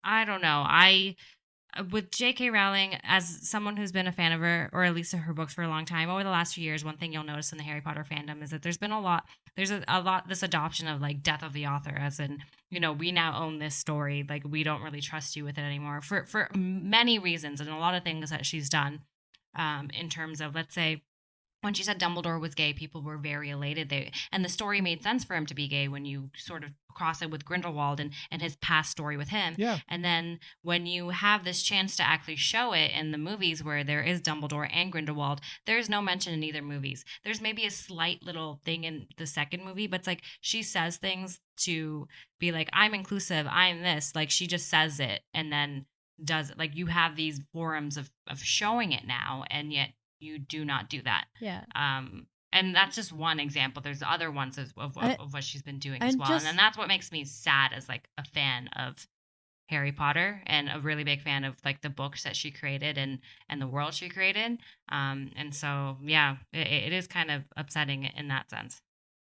I don't know. With J.K. Rowling, as someone who's been a fan of her, or at least of her books for a long time, over the last few years, one thing you'll notice in the Harry Potter fandom is that there's a lot, this adoption of like death of the author, as in, you know, we now own this story, like we don't really trust you with it anymore for many reasons, and a lot of things that she's done, in terms of, let's say, when she said Dumbledore was gay, people were very elated. And the story made sense for him to be gay when you sort of cross it with Grindelwald and his past story with him. Yeah. And then when you have this chance to actually show it in the movies where there is Dumbledore and Grindelwald, there's no mention in either movies. There's maybe a slight little thing in the second movie, but it's like she says things to be like, I'm inclusive, I'm this. Like, she just says it and then does it. Like, you have these forums of showing it now, and yet you do not do that. yeah. And that's just one example. There's other ones of what she's been doing as and well. just- And then that's what makes me sad as like a fan of Harry Potter and a really big fan of like the books that she created and the world she created. And so, yeah, it is kind of upsetting in that sense.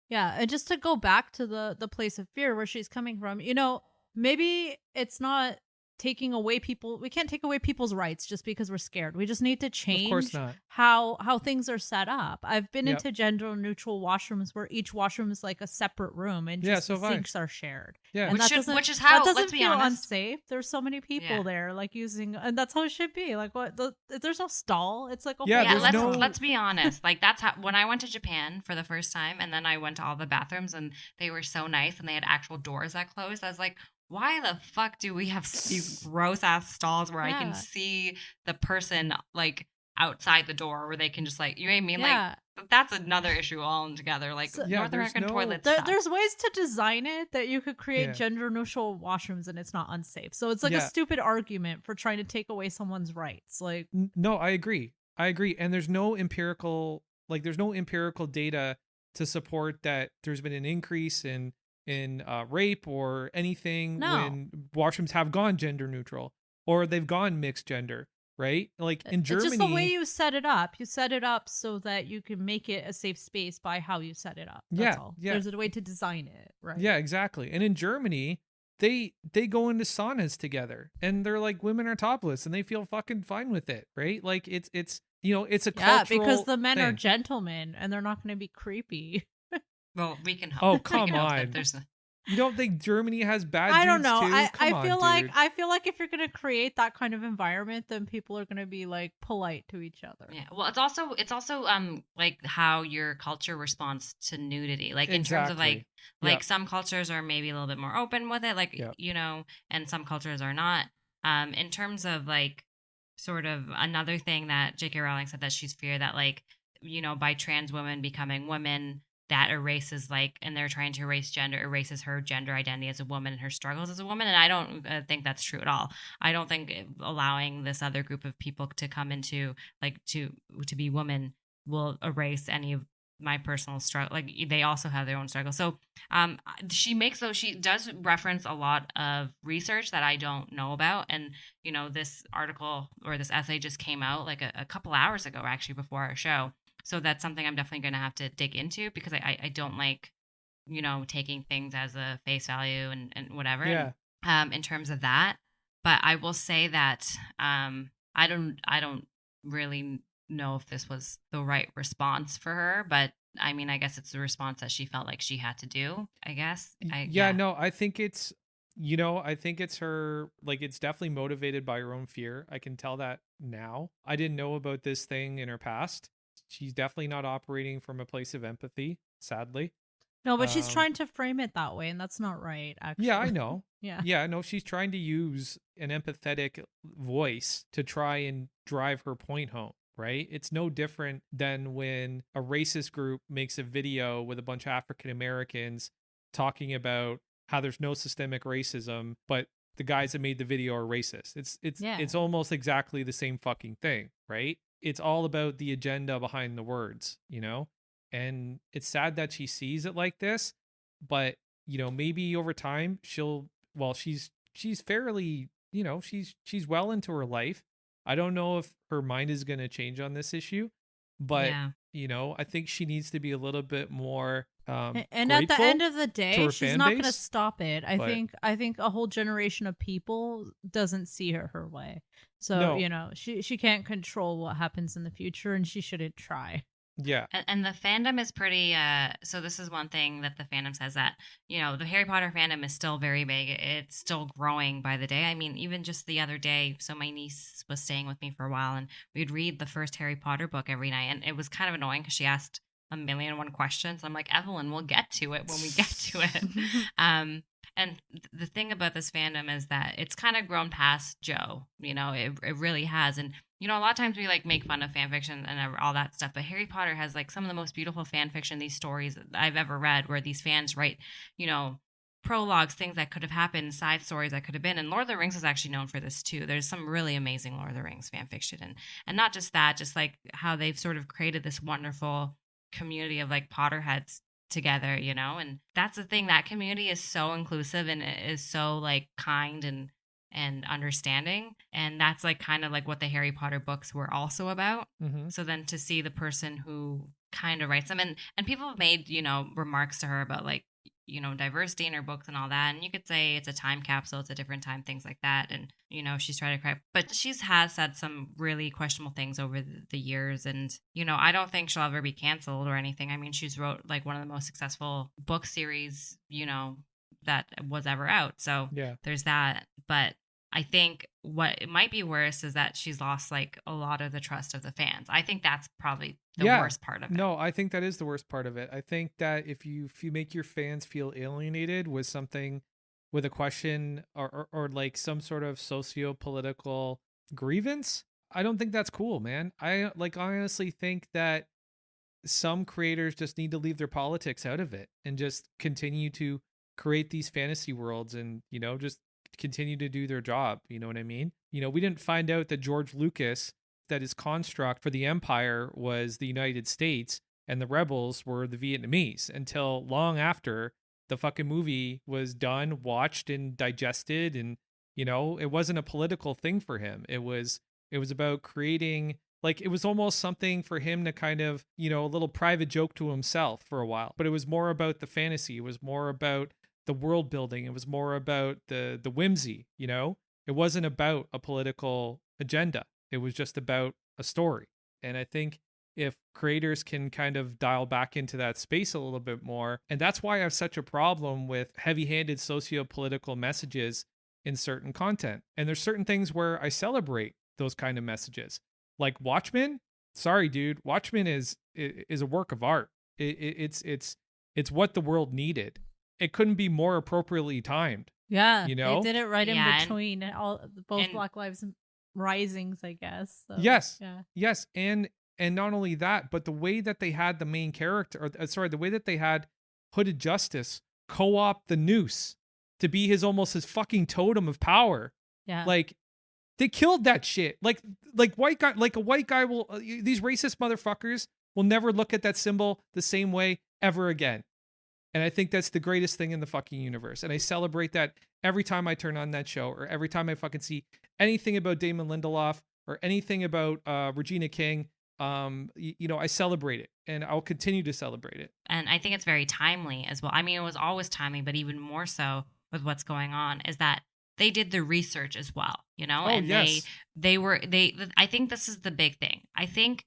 Yeah, and just to go back to the place of fear where she's coming from, you know, maybe it's not taking away we can't take away people's rights just because we're scared. We just need to Of course change not. how things are set up. I've been Yep. into gender neutral washrooms where each washroom is like a separate room and Yeah, just so the have I. sinks are shared. Yeah. And Which is how, that doesn't let's be feel honest. unsafe. There's so many people Yeah. there like using, and that's how it should be. Like there's no stall. It's like a Yeah, whole there's no- let's be honest. Like that's how when I went to Japan for the first time, and then I went to all the bathrooms, and they were so nice, and they had actual doors that closed. I was like, why the fuck do we have these gross ass stalls where I Yeah. can see the person like outside the door, where they can just like, you know what I mean? Yeah. Like that's another issue altogether. Like So- Yeah, North there's American no- toilets. There's ways to design it that you could create Yeah. gender neutral washrooms and it's not unsafe. So it's like Yeah. a stupid argument for trying to take away someone's rights. Like, No, I agree. And there's no empirical data to support that there's been an increase in rape or anything No. when washrooms have gone gender neutral or they've gone mixed gender, right? Like in Germany, it's just the way you set it up. You set it up so that you can make it a safe space by how you set it up. That's Yeah, all. yeah. There's a way to design it, right? yeah, exactly. And in Germany, they go into saunas together and they're like women are topless and they feel fucking fine with it, right? Like it's it's a Yeah, cultural because the men are thing. gentlemen and they're not going to be creepy. Well, we can hope. Oh, We come can hope that on. there's a- You don't think Germany has bad I don't dudes know. too? I Come feel on, like dude. I feel like if you're gonna create that kind of environment, then people are gonna be like polite to each other. Yeah. Well, it's also like how your culture responds to nudity. Like in terms of Exactly. like Yep. some cultures are maybe a little bit more open with it, like Yep. and some cultures are not. In terms of like sort of another thing that J.K. Rowling said that she's feared that like by trans women becoming women, that erases and they're trying to erases her gender identity as a woman and her struggles as a woman. And I don't think that's true at all. I don't think allowing this other group of people to come into to be women will erase any of my personal struggle. Like they also have their own struggle. So she does reference a lot of research that I don't know about. And this article or this essay just came out like a couple hours ago, actually, before our show. So that's something I'm definitely going to have to dig into because I don't like, taking things as a face value and whatever. Yeah. In terms of that, but I will say that I don't really know if this was the right response for her, but I mean, I guess it's the response that she felt like she had to do. I guess. No, I think it's her, like, it's definitely motivated by her own fear. I can tell that now. I didn't know about this thing in her past. She's definitely not operating from a place of empathy, sadly. No, but she's Um, trying to frame it that way, and that's not right. Actually, Yeah, I know. Yeah. Yeah, no, she's trying to use an empathetic voice to try and drive her point home, right? It's no different than when a racist group makes a video with a bunch of African Americans talking about how there's no systemic racism, but the guys that made the video are racist. Yeah. It's almost exactly the same fucking thing, right? It's all about the agenda behind the words, And it's sad that she sees it like this, but maybe over time she's fairly, she's well into her life. I don't know if her mind is going to change on this issue, but Yeah. I think she needs to be a little bit more And at the grateful end of the to day, her she's fan not going to base, stop it. I but- think a whole generation of people doesn't see her way. So, No. she can't control what happens in the future and she shouldn't try. Yeah. And the fandom is pretty so this is one thing that the fandom says that the Harry Potter fandom is still very big. It's still growing by the day. I mean, even just the other day, so my niece was staying with me for a while and we'd read the first Harry Potter book every night, and it was kind of annoying because she asked 1,000,001 questions. I'm like, Evelyn, we'll get to it when we get to it. And the thing about this fandom is that it's kind of grown past Joe. It really has. And a lot of times we make fun of fan fiction and all that stuff, but Harry Potter has some of the most beautiful fan fiction, these stories that I've ever read, where these fans write, prologues, things that could have happened, side stories that could have been. And Lord of the Rings is actually known for this too. There's some really amazing Lord of the Rings fan fiction, and not just that, just how they've sort of created this wonderful community of Potterheads together, and that's the thing. That community is so inclusive and it is so kind and understanding, and that's kind of what the Harry Potter books were also about. Mm-hmm. So then to see the person who kind of writes them, and people have made remarks to her about diversity in her books and all that. And you could say it's a time capsule, it's a different time, things like that. And, she's trying to correct, but has said some really questionable things over the years. And, I don't think she'll ever be canceled or anything. I mean, she's wrote like one of the most successful book series, that was ever out. So Yeah. there's that. But I think what it might be worse is that she's lost like a lot of the trust of the fans. I think that's probably the worst part of it. No, I think that is the worst part of it. I think that if you make your fans feel alienated with something, with a question or like some sort of socio-political grievance, I don't think that's cool, man. I honestly think that some creators just need to leave their politics out of it and just continue to create these fantasy worlds and, just continue to do their job. You know what I mean? We didn't find out that George Lucas, that his construct for the Empire was the United States and the rebels were the Vietnamese until long after the fucking movie was done, watched and digested. And, it wasn't a political thing for him. It was about creating, like, it was almost something for him to kind of, a little private joke to himself for a while, but it was more about the fantasy. It was more about the world building. It was more about the whimsy, it wasn't about a political agenda. It was just about a story. And I think if creators can kind of dial back into that space a little bit more, and that's why I have such a problem with heavy-handed socio-political messages in certain content. And there's certain things where I celebrate those kind of messages. Like Watchmen, sorry, dude, Watchmen is a work of art. It's what the world needed. It couldn't be more appropriately timed. Yeah, they did it right in Yeah, between both Black Lives Risings, I guess. So, Yes, yeah. yes, and not only that, but the way that they had the main character, the way that they had Hooded Justice co-opt the noose to be almost his fucking totem of power. Yeah. Like, they killed that shit. Like a white guy will, these racist motherfuckers will never look at that symbol the same way ever again. And I think that's the greatest thing in the fucking universe. And I celebrate that every time I turn on that show, or every time I fucking see anything about Damon Lindelof or anything about Regina King. I celebrate it, and I'll continue to celebrate it. And I think it's very timely as well. I mean, it was always timely, but even more so with what's going on is that they did the research as well, and yes. I think this is the big thing. I think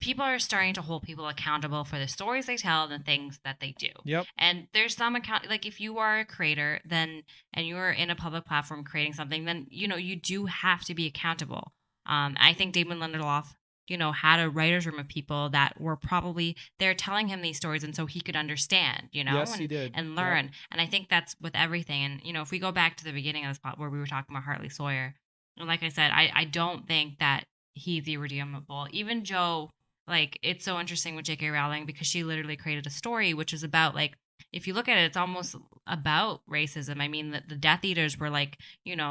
people are starting to hold people accountable for the stories they tell and the things that they do. Yep. And there's some account, like if you are a creator, then, and you're in a public platform creating something, then, you do have to be accountable. I think Damon Lindelof, had a writer's room of people that were probably there telling him these stories. And so he could understand, Yes, he did. And learn. Yep. And I think that's with everything. And, if we go back to the beginning of this spot where we were talking about Hartley Sawyer, like I said, I don't think that he's irredeemable. Even Joe, like, it's so interesting with J.K. Rowling because she literally created a story which is about, like, if you look at it, it's almost about racism. I mean, the Death Eaters were like,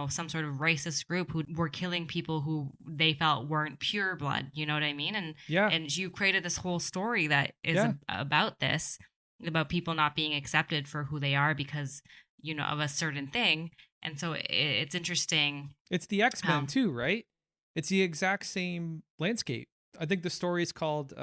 some sort of racist group who were killing people who they felt weren't pure blood. You know what I mean? And Yeah. and you created this whole story that is about this, about people not being accepted for who they are because, of a certain thing. And so it's interesting. It's the X-Men too, right? It's the exact same landscape. I think the story is called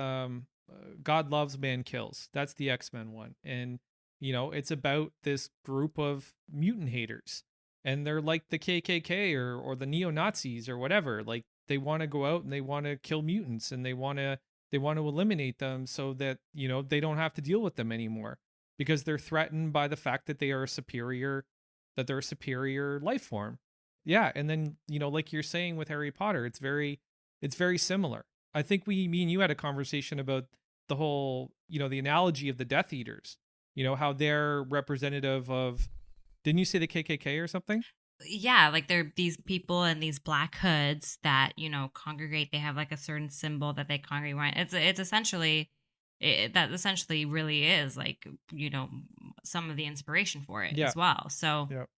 God Loves, Man Kills. That's the X-Men one. And, it's about this group of mutant haters. And they're like the KKK or the neo-Nazis or whatever. Like, they want to go out and they want to kill mutants and they want to eliminate them so that, they don't have to deal with them anymore because they're threatened by the fact that they're a superior life form. Yeah. And then, like you're saying with Harry Potter, it's very similar. I think me and you had a conversation about the whole, the analogy of the Death Eaters, how they're representative of, didn't you say the KKK or something? Yeah, like they're these people in these black hoods that, congregate. They have like a certain symbol that they congregate around. It's essentially, that essentially really is like, some of the inspiration for it as well. So, Yep.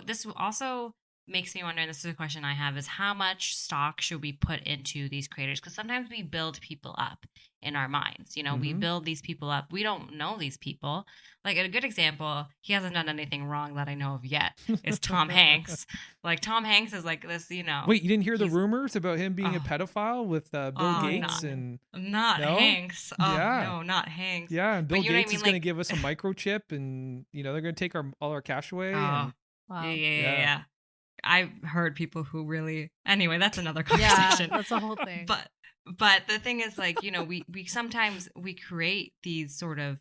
this also makes me wonder, and this is a question I have, is how much stock should we put into these creators? Because sometimes we build people up in our minds. You know, we Mhm. build these people up. We don't know these people. Like a good example, he hasn't done anything wrong that I know of yet, is Tom Hanks. Like Tom Hanks is like this, you know. Wait, you didn't hear the he's rumors about him being a oh, pedophile with Bill oh, Gates No. and not no? Hanks. Oh Yeah. no, not Hanks. Yeah, and But Bill you know what I Gates mean? is going to Like, give us a microchip, and they're going to take all our cash away. oh, And Wow. yeah. I've heard people who really. Anyway, that's another Yeah, conversation. that's a whole thing. But the thing is, like, we sometimes we create these sort of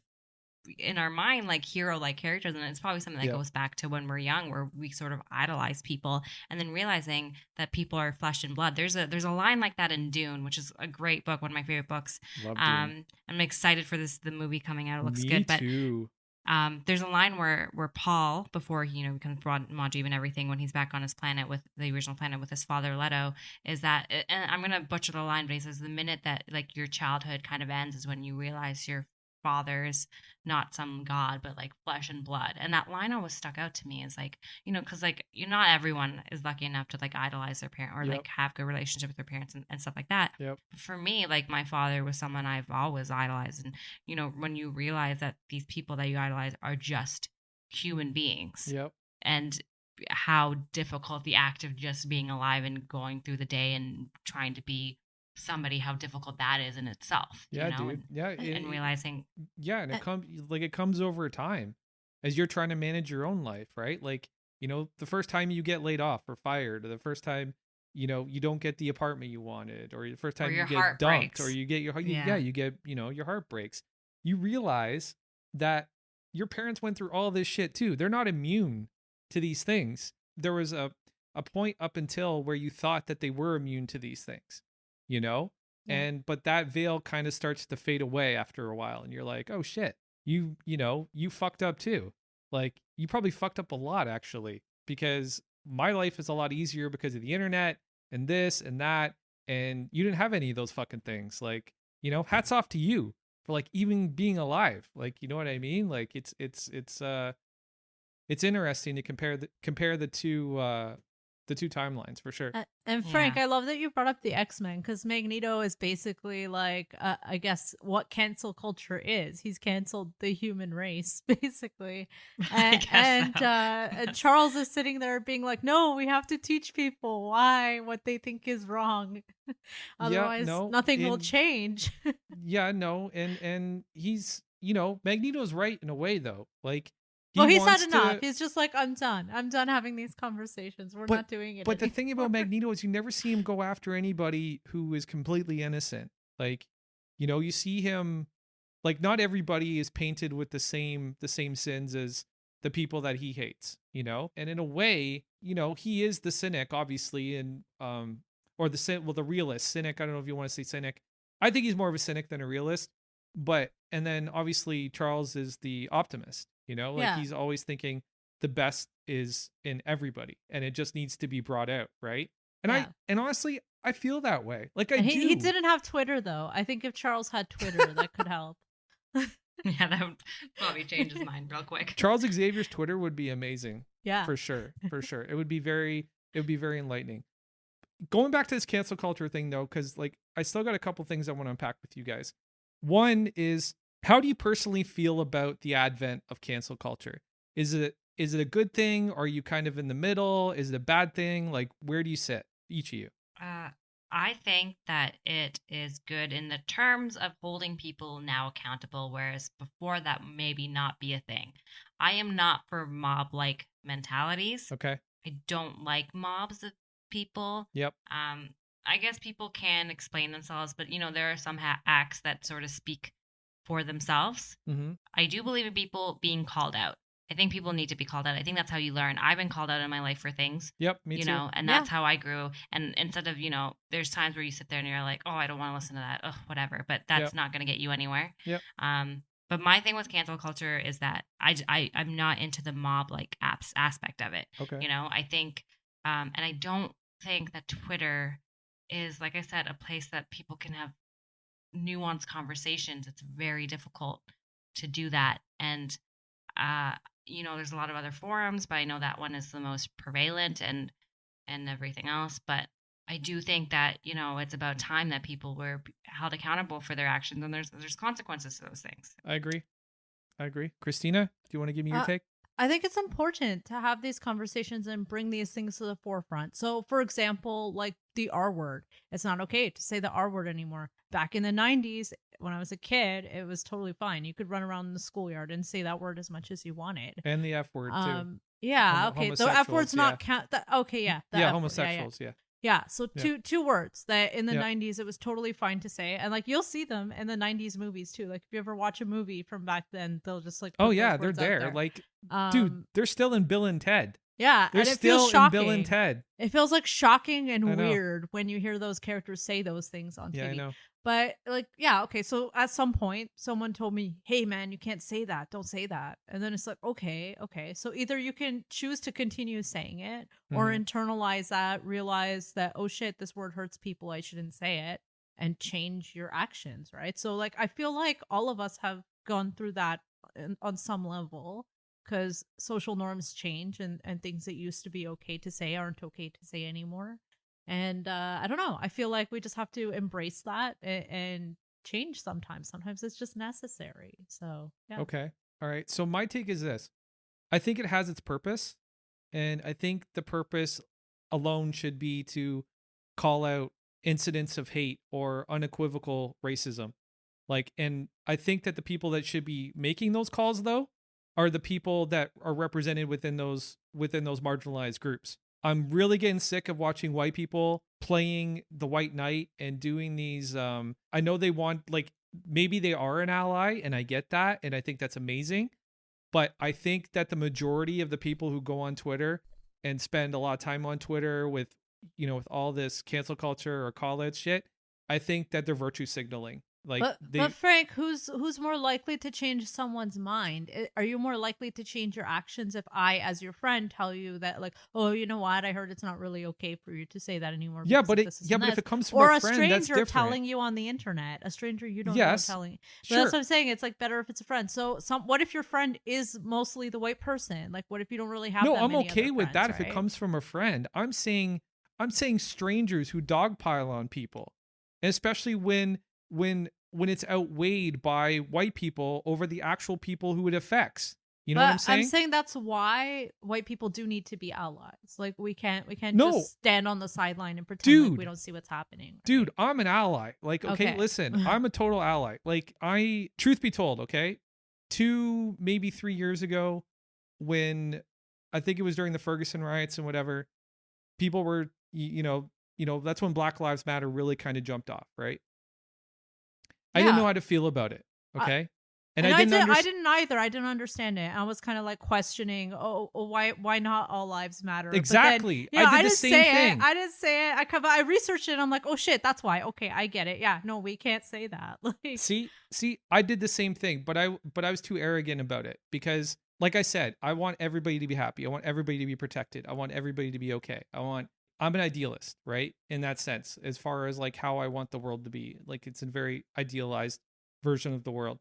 in our mind like hero like characters, and it's probably something that Yep. goes back to when we're young, where we sort of idolize people, and then realizing that people are flesh and blood. There's a line like that in Dune, which is a great book, one of my favorite books. love Dune. I'm excited for the movie coming out. It looks Me good, but too. there's a line where Paul, before he becomes Mojave and everything, when he's back on his planet with the original planet with his father Leto, is that, and I'm gonna butcher the line, but he says the minute that like your childhood kind of ends is when you realize your father's not some god but like flesh and blood. And that line always stuck out to me, is like, because like not everyone is lucky enough to like idolize their parent or Yep. like have good relationship with their parents and stuff like that. Yep. For me, like my father was someone I've always idolized, and when you realize that these people that you idolize are just human beings, Yep. and how difficult the act of just being alive and going through the day and trying to be somebody, how difficult that is in itself. Yeah, dude. Yeah. And realizing, Yeah, and it comes over time as you're trying to manage your own life, right? Like, the first time you get laid off or fired, or the first time, you don't get the apartment you wanted, or the first time your you heart get dumped, breaks. or you get Yeah. you get, your heart breaks. You realize that your parents went through all this shit too. They're not immune to these things. There was a point up until where you thought that they were immune to these things, Yeah. but that veil kind of starts to fade away after a while, and you're like, oh shit, you fucked up too. Like, you probably fucked up a lot, actually, because my life is a lot easier because of the internet and this and that, and you didn't have any of those fucking things. Like, hats off to you for like even being alive. Like, you know what I mean? Like, it's interesting to compare the two timelines, for sure. And Frank, Yeah. I love that you brought up the X-Men, because Magneto is basically like, I guess, what cancel culture is. He's canceled the human race, basically. I And, guess and, so. and Charles is sitting there being like, no, we have to teach people what they think is wrong. Otherwise, no, nothing will in- change. Yeah, no, and he's, Magneto's right in a way, though. Like, Well, he's had wants enough. to- He's just like, I'm done. I'm done having these conversations. We're not doing it. But the thing about anymore." Magneto is you never see him go after anybody who is completely innocent. Like, you see him, like, not everybody is painted with the same sins as the people that he hates, and in a way, he is the cynic, obviously, and or the realist. Cynic, I don't know if you want to say cynic. I think he's more of a cynic than a realist. But and then obviously Charles is the optimist, like Yeah. he's always thinking the best is in everybody, and it just needs to be brought out, right? And Yeah. and honestly, I feel that way. Like, I And do. he didn't have Twitter, though. I think if Charles had Twitter, that could help. Yeah, that would probably change his mind real quick. Charles Xavier's Twitter would be amazing. Yeah. For sure. It would be very enlightening. Going back to this cancel culture thing, though, because like I still got a couple things I want to unpack with you guys. One is, how do you personally feel about the advent of cancel culture? Is it a good thing? Or are you kind of in the middle? Is it a bad thing? Like, where do you sit, each of you? I think that it is good in the terms of holding people now accountable, whereas before that maybe not be a thing. I am not for mob-like mentalities. Okay. I don't like mobs of people. Yep. I guess people can explain themselves, but there are some acts that sort of speak for themselves. Mm-hmm. I do believe in people being called out. I think people need to be called out. I think that's how you learn. I've been called out in my life for things. Yep. Me too. And Yeah. that's how I grew. And instead of, there's times where you sit there and you're like, oh, I don't want to listen to that. Oh, whatever. But that's Yep. not going to get you anywhere. Yep. But my thing with cancel culture is that I'm not into the mob like apps aspect of it. Okay. I think, and I don't think that Twitter is, like I said, a place that people can have nuanced conversations. It's very difficult to do that. And, there's a lot of other forums, but I know that one is the most prevalent. And and everything else. But I do think that, it's about time that people were held accountable for their actions, and there's consequences to those things. I agree. Christina, do you want to give me your take? I think it's important to have these conversations and bring these things to the forefront. So, for example, like the R word, it's not okay to say the R word anymore. Back in the 90s, when I was a kid, it was totally fine. You could run around in the schoolyard and say that word as much as you wanted. And the F word, too. Yeah, okay. The F word's not count. Okay, yeah. Yeah, homosexuals, yeah. Yeah, so two words that in the 90s it was totally fine to say, and like you'll see them in the 90s movies too. Like if you ever watch a movie from back then, they'll just like oh yeah, they're there. Like dude, they're still in Bill and Ted. Yeah, they're and it still feels shocking. in Bill and Ted. It feels like shocking and weird when you hear those characters say those things on TV. Yeah, I know. But like, yeah, okay. So at some point, someone told me, "Hey, man, you can't say that. Don't say that." And then it's like, okay. So either you can choose to continue saying it, or internalize that, realize that, oh shit, this word hurts people. I shouldn't say it, and change your actions. Right. So like, I feel like all of us have gone through that on some level, because social norms change, and things that used to be okay to say aren't okay to say anymore. And I don't know. I feel like we just have to embrace that and change sometimes. Sometimes it's just necessary. So, yeah. Okay. All right. So my take is this. I think it has its purpose. And I think the purpose alone should be to call out incidents of hate or unequivocal racism. And I think that the people that should be making those calls, though, are the people that are represented within those marginalized groups. I'm really getting sick of watching white people playing the white knight and doing these. I know they want, maybe they are an ally, and I get that, and I think that's amazing. But I think that the majority of the people who go on Twitter and spend a lot of time on Twitter with all this cancel culture or call out shit, I think that they're virtue signaling. But Frank, who's more likely to change someone's mind? Are you more likely to change your actions if I, as your friend, tell you that, like, oh, you know what, I heard it's not really okay for you to say that anymore. Yeah, but if it comes from or a friend, stranger that's different. telling you on the internet, a stranger you don't know telling. But that's what I'm saying. It's like better if it's a friend. So what if your friend is mostly the white person? Like, what if you don't really have? No, that I'm many okay other with friends, that if right? it comes from a friend. I'm saying strangers who dogpile on people, and especially when it's outweighed by white people over the actual people who it affects. You know what I'm saying? I'm saying that's why white people do need to be allies. Like we can't No. just stand on the sideline and pretend like we don't see what's happening. Right? Dude, I'm an ally. Okay, listen, I'm a total ally. Truth be told, okay, 2 maybe 3 years ago, when I think it was during the Ferguson riots and whatever, people were, that's when Black Lives Matter really kind of jumped off, right? I didn't know how to feel about it. Okay. And I didn't either. I didn't understand it. I was kind of like questioning, why not all lives matter? Exactly. But then, I did the same thing. I didn't say it. I researched it and I'm like, oh shit, that's why. Okay, I get it. Yeah, no, we can't say that. See, I did the same thing, but I was too arrogant about it because, like I said, I want everybody to be happy. I want everybody to be protected. I want everybody to be okay. I'm an idealist, right? In that sense, as far as like how I want the world to be. Like it's a very idealized version of the world.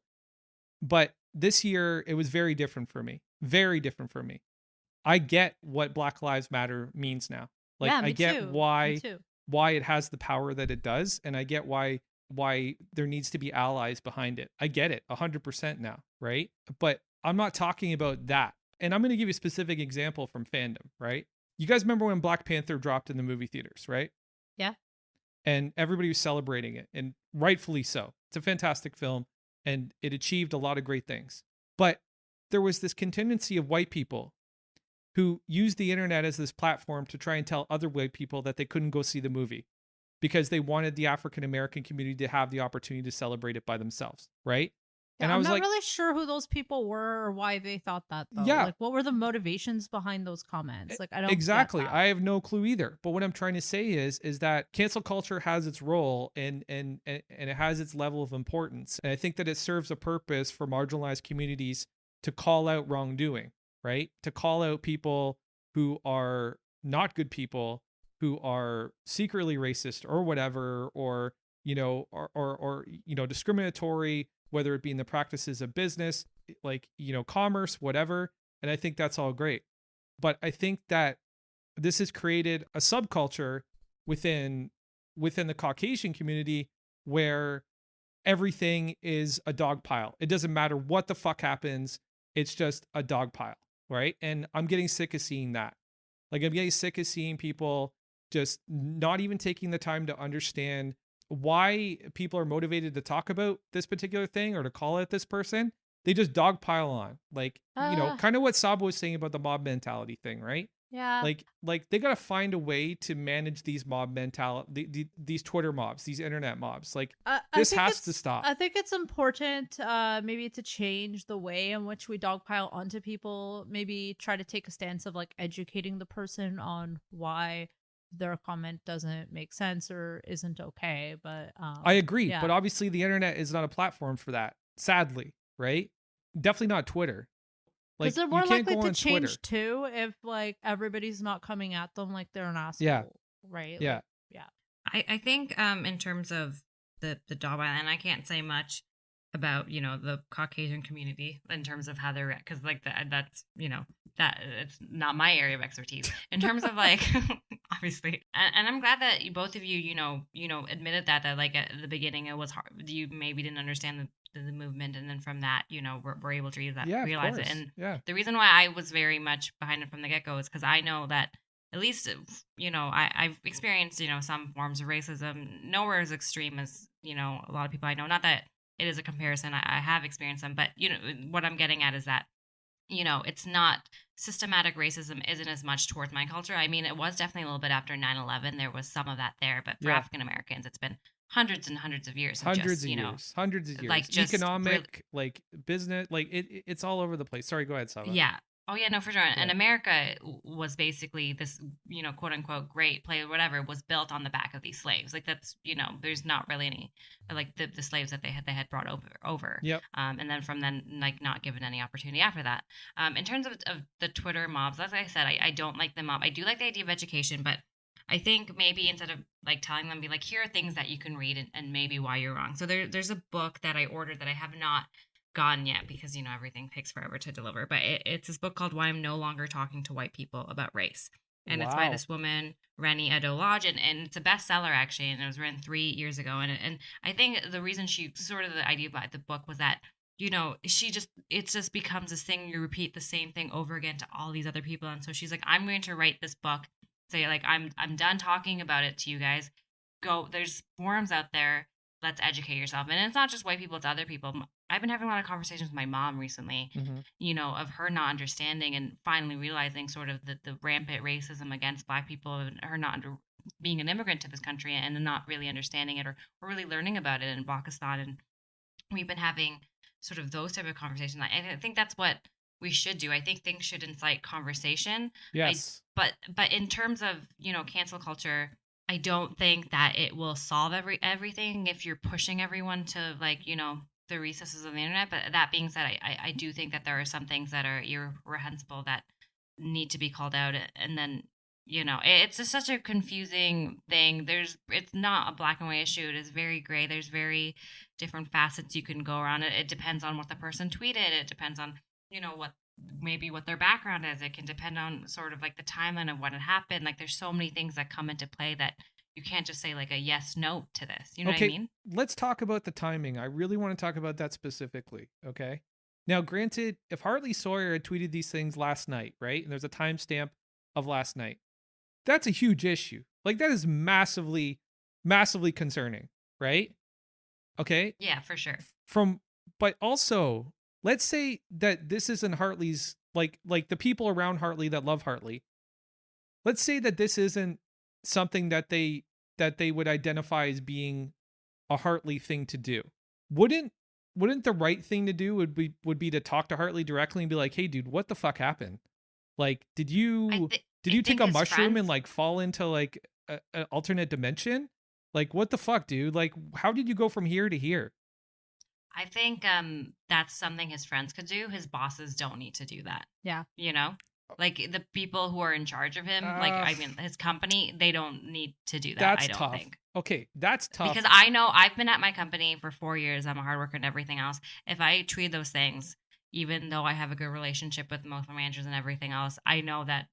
But this year, it was very different for me. Very different for me. I get what Black Lives Matter means now. Like I get why it has the power that it does, and I get why there needs to be allies behind it. I get it 100% now, right? But I'm not talking about that. And I'm going to give you a specific example from fandom, right? You guys remember when Black Panther dropped in the movie theaters, right? Yeah. And everybody was celebrating it, and rightfully so. It's a fantastic film, and it achieved a lot of great things. But there was this contingency of white people who used the internet as this platform to try and tell other white people that they couldn't go see the movie because they wanted the African American community to have the opportunity to celebrate it by themselves, right? Yeah, and I was I'm not really sure who those people were or why they thought that, though. Yeah. Like, what were the motivations behind those comments? Like, I don't exactly. get that. I have no clue either. But what I'm trying to say is that cancel culture has its role and it has its level of importance. And I think that it serves a purpose for marginalized communities to call out wrongdoing, right? To call out people who are not good people, who are secretly racist or whatever, or discriminatory, whether it be in the practices of business, commerce, whatever. And I think that's all great. But I think that this has created a subculture within the Caucasian community where everything is a dog pile. It doesn't matter what the fuck happens. It's just a dog pile, right? And I'm getting sick of seeing that. Like, I'm getting sick of seeing people just not even taking the time to understand why people are motivated to talk about this particular thing or to call it this person. They just dogpile on, like, kind of what Saba was saying about the mob mentality thing, right? Yeah. Like they got to find a way to manage these mob mentality, these Twitter mobs, these internet mobs. Like, this has to stop. I think it's important maybe to change the way in which we dogpile onto people. Maybe try to take a stance of like educating the person on why their comment doesn't make sense or isn't okay. But I agree. yeah. But obviously the internet is not a platform for that, sadly, right? Definitely not Twitter. Like, because they're you more can't likely go to on change Twitter. too if like everybody's not coming at them like they're an asshole. Yeah. Right. Yeah. Like, I think in terms of the dog pile, and I can't say much about the Caucasian community in terms of how they're, because like that's that it's not my area of expertise in terms of like obviously, and I'm glad that both of you admitted that like at the beginning it was hard, you maybe didn't understand the movement, and then from that we're able to realize it. And the reason why I was very much behind it from the get-go is because I know that at least I've experienced some forms of racism, nowhere as extreme as a lot of people I know, not that it is a comparison, I have experienced them, but what I'm getting at is that it's not systematic racism isn't as much towards my culture. I mean, it was definitely a little bit after 9/11, there was some of that there, but for African Americans it's been hundreds and hundreds of years of hundreds of years, like just economic, like business, like it's all over the place. Sorry, go ahead, Saba. Yeah. Oh yeah, no, for sure. And America was basically this, quote unquote great place, whatever, was built on the back of these slaves. Like that's, there's not really any, like the slaves that they had brought over. Yep. And then from then, like, not given any opportunity after that. In terms of the Twitter mobs, as I said, I don't like the mob. I do like the idea of education, but I think maybe instead of like telling them, be like, here are things that you can read and maybe why you're wrong. So there's a book that I ordered that I have not gotten yet because everything takes forever to deliver, but it's this book called Why I'm No Longer Talking to White People About Race, and It's by this woman Reni Eddo-Lodge, and it's a bestseller actually, and it was written 3 years ago, and I think the reason she sort of the idea behind the book was that it just becomes this thing, you repeat the same thing over again to all these other people, and so she's like, I'm going to write this book, say like I'm done talking about it to you guys, go, there's forums out there, let's educate yourself. And it's not just white people, it's other people. I've been having a lot of conversations with my mom recently, of her not understanding and finally realizing sort of the rampant racism against Black people, and her not being an immigrant to this country and not really understanding it or really learning about it in Pakistan. And we've been having sort of those type of conversations. I think that's what we should do. I think things should incite conversation. Yes. But in terms of, cancel culture, I don't think that it will solve everything if you're pushing everyone to like, the recesses of the internet. But that being said, I do think that there are some things that are irreprehensible that need to be called out. And then, it's just such a confusing thing. It's not a black and white issue. It is very gray. There's very different facets you can go around it. It depends on what the person tweeted. It depends on, what their background is. It can depend on sort of like the timeline of what had happened. Like there's so many things that come into play that you can't just say like a yes, no to this. You know what I mean? Let's talk about the timing. I really want to talk about that specifically. Okay. Now, granted, if Hartley Sawyer had tweeted these things last night, right? And there's a timestamp of last night, that's a huge issue. Like that is massively, massively concerning, right? Okay. Yeah, for sure. But also, let's say that this isn't Hartley's, like the people around Hartley that love Hartley. Let's say that this isn't something that they would identify as being a Hartley thing to do. Wouldn't the right thing to do would be to talk to Hartley directly and be like, hey dude, what the fuck happened? Like, did you take a mushroom and like fall into like an alternate dimension? Like, what the fuck, dude? Like, how did you go from here to here? I think that's something his friends could do. His bosses don't need to do that. Yeah. Like the people who are in charge of him, his company, they don't need to do that. That's I don't tough. think. Okay, that's tough. Because I know I've been at my company for 4 years. I'm a hard worker and everything else. If I tweet those things, even though I have a good relationship with most of my managers and everything else, I know that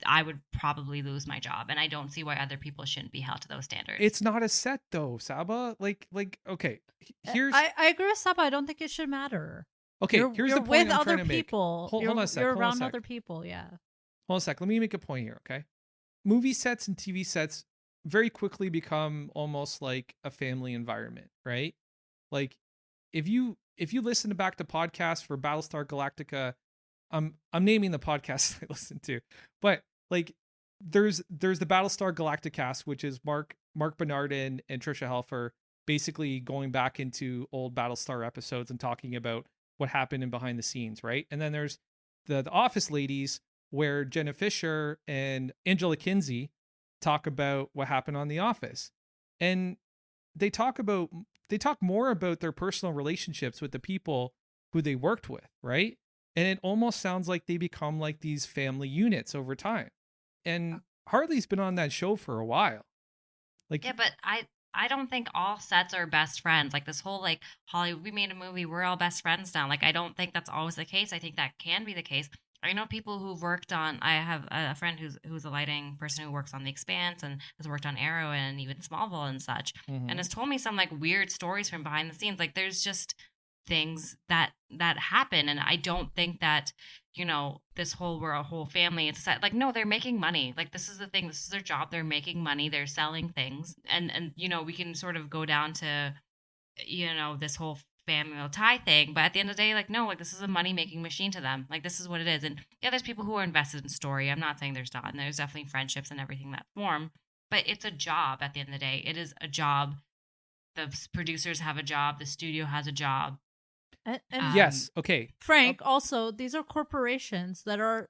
I would probably lose my job, and I don't see why other people shouldn't be held to those standards. It's not a set though, Saba. Like okay, here's I agree with Saba. I don't think it should matter. okay. You're Here's the with point I'm other trying to make. people. Hold on a sec. You're hold on a around sec. other people. Yeah. Hold on a sec. Let me make a point here, okay? Movie sets and TV sets very quickly become almost like a family environment, right? Like if you listen back to podcasts for Battlestar Galactica, I'm naming the podcasts I listen to, but like there's the Battlestar Galactica cast, which is Mark Bernardin and Trisha Helfer basically going back into old Battlestar episodes and talking about what happened in behind the scenes, right? And then there's the Office ladies, where Jenna Fisher and Angela Kinsey talk about what happened on The Office. And they talk more about their personal relationships with the people who they worked with, right? And it almost sounds like they become like these family units over time. And Hartley's been on that show for a while. Like, yeah, but I don't think all sets are best friends. Like this whole like Hollywood, we made a movie, we're all best friends now. Like I don't think that's always the case. I think that can be the case. I know people who've worked on. I have a friend who's a lighting person who works on The Expanse and has worked on Arrow and even Smallville and such, and has told me some like weird stories from behind the scenes. Like there's just things that happen, and I don't think that this whole we're a whole family. It's like no, they're making money. Like this is the thing. This is their job. They're making money. They're selling things, and we can sort of go down to this whole family tie thing, but at the end of the day, like no, like this is a money making machine to them. Like this is what it is. And yeah, there's people who are invested in story. I'm not saying there's not, and there's definitely friendships and everything that form, but it's a job. At the end of the day, it is a job. The producers have a job, the studio has a job. And yes, okay, Frank, also these are corporations that are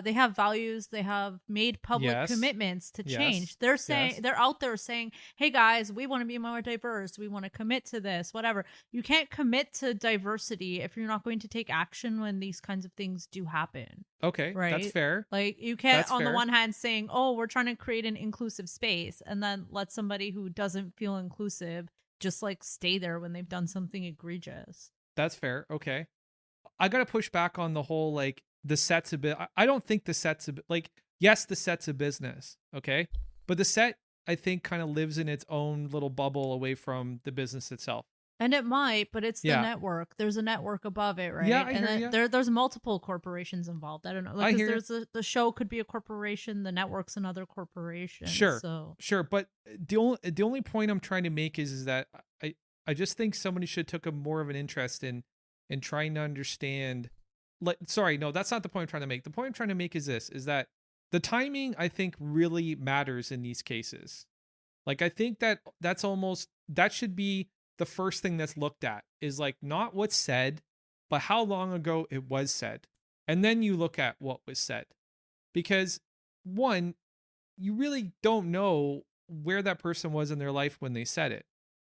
they have values, they have made public commitments to change. They're saying they're out there saying, hey guys, we want to be more diverse, we want to commit to this, whatever. You can't commit to diversity if you're not going to take action when these kinds of things do happen. Okay, right, that's fair. Like you can't that's on fair. The one hand saying, oh, we're trying to create an inclusive space, and then let somebody who doesn't feel inclusive just like stay there when they've done something egregious. That's fair. Okay. I got to push back on the whole, like, the set's a bit. I don't think the set's a bit, like, yes, the set's a business. Okay. But the set, I think, kind of lives in its own little bubble away from the business itself. And it might, but it's the network. There's a network above it, right? Yeah, I and hear then there's multiple corporations involved. I don't know. Like, the show could be a corporation, the network's another corporation. Sure. So. Sure. But the only point I'm trying to make is that I just think somebody should took a more of an interest in trying to understand. Like, sorry, no, that's not the point I'm trying to make. The point I'm trying to make is this: is that the timing, I think, really matters in these cases. Like, I think that should be the first thing that's looked at, is like not what's said, but how long ago it was said, and then you look at what was said, because one, you really don't know where that person was in their life when they said it,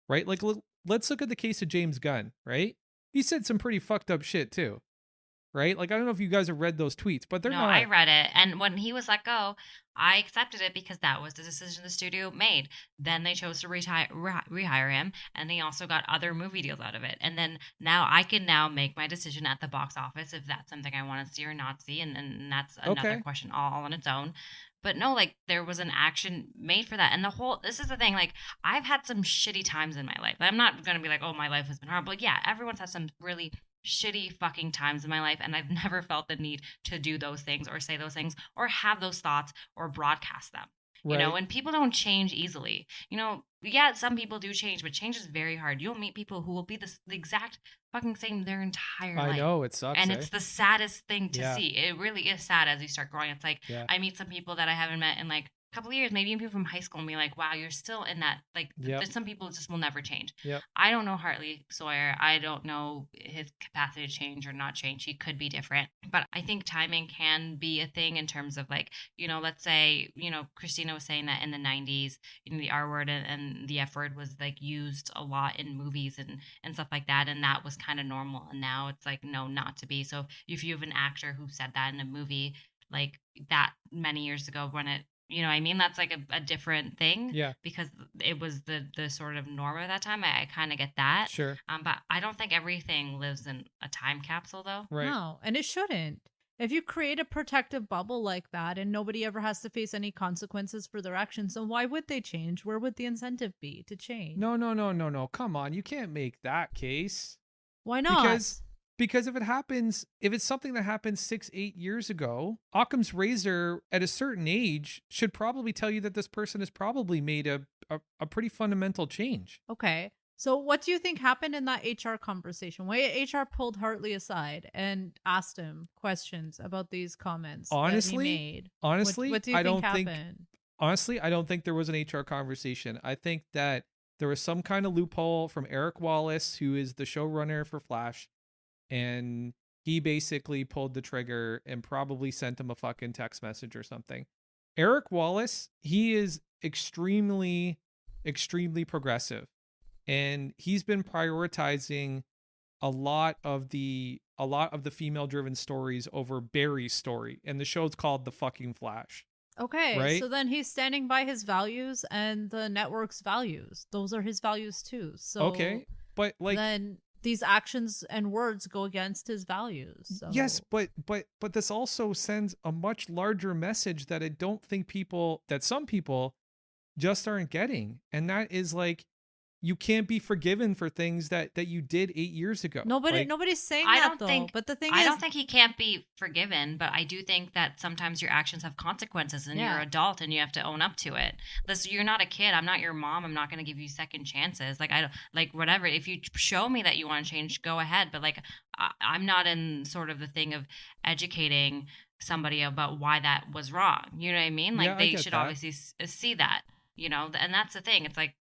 right? Like, let's look at the case of James Gunn, right? He said some pretty fucked up shit too, right? Like, I don't know if you guys have read those tweets, but they're not. I read it. And when he was let go, I accepted it because that was the decision the studio made. Then they chose to rehire him, and he also got other movie deals out of it. And then now I can make my decision at the box office if that's something I want to see or not see. And that's another question all on its own. But no, like, there was an action made for that. And this is the thing, like, I've had some shitty times in my life. I'm not going to be like, oh, my life has been horrible. Like, yeah, everyone's had some really shitty fucking times in my life, and I've never felt the need to do those things or say those things or have those thoughts or broadcast them. Right. And people don't change easily. Yeah, some people do change, but change is very hard. You'll meet people who will be the exact fucking same their entire life. I know, it sucks. And it's the saddest thing to see. It really is sad as you start growing. It's like, I meet some people that I haven't met in like couple of years, maybe even people from high school, and be like, wow, you're still in that, like, some people just will never change. I don't know Hartley Sawyer. I don't know his capacity to change or not change. He could be different, but I think timing can be a thing in terms of, like, let's say, Christina was saying that in the 90s, the R word and the F word was like used a lot in movies and stuff like that, and that was kind of normal. And now it's like, no, not to be. So if you have an actor who said that in a movie like that many years ago, when it You know what I mean? That's like a different thing. Yeah. Because it was the sort of norm at that time. I kind of get that. Sure. But I don't think everything lives in a time capsule, though. Right. No, and it shouldn't. If you create a protective bubble like that and nobody ever has to face any consequences for their actions, then why would they change? Where would the incentive be to change? No. Come on. You can't make that case. Why not? Because if it's something that happened 6-8 years ago, Occam's razor at a certain age should probably tell you that this person has probably made a pretty fundamental change. Okay. So what do you think happened in that HR conversation? Why HR pulled Hartley aside and asked him questions about these comments Honestly, that he made? Honestly, what do you I think don't think happened? honestly, I don't think there was an HR conversation. I think that there was some kind of loophole from Eric Wallace, who is the showrunner for Flash, and he basically pulled the trigger and probably sent him a fucking text message or something. Eric Wallace, he is extremely progressive, and he's been prioritizing a lot of the female driven stories over Barry's story, and the show's called The Fucking Flash. Okay, right? so then he's standing by his values and the network's values. Those are his values too. So Okay, but like then these actions and words go against his values. So. yes, but this also sends a much larger message that I don't think some people just aren't getting, and that is like, you can't be forgiven for things that you did 8 years ago. Nobody's saying I that don't though. think- But the thing I is, don't think he can't be forgiven, but I do think that sometimes your actions have consequences, and Yeah. you're an adult and you have to own up to it. You're not a kid. I'm not your mom. I'm not going to give you second chances. Like, I don't, like, whatever. If you show me that you want to change, go ahead. But like, I'm not in sort of the thing of educating somebody about why that was wrong. You know what I mean? Like, Yeah, I they get should that. obviously see that, and that's the thing. It's like,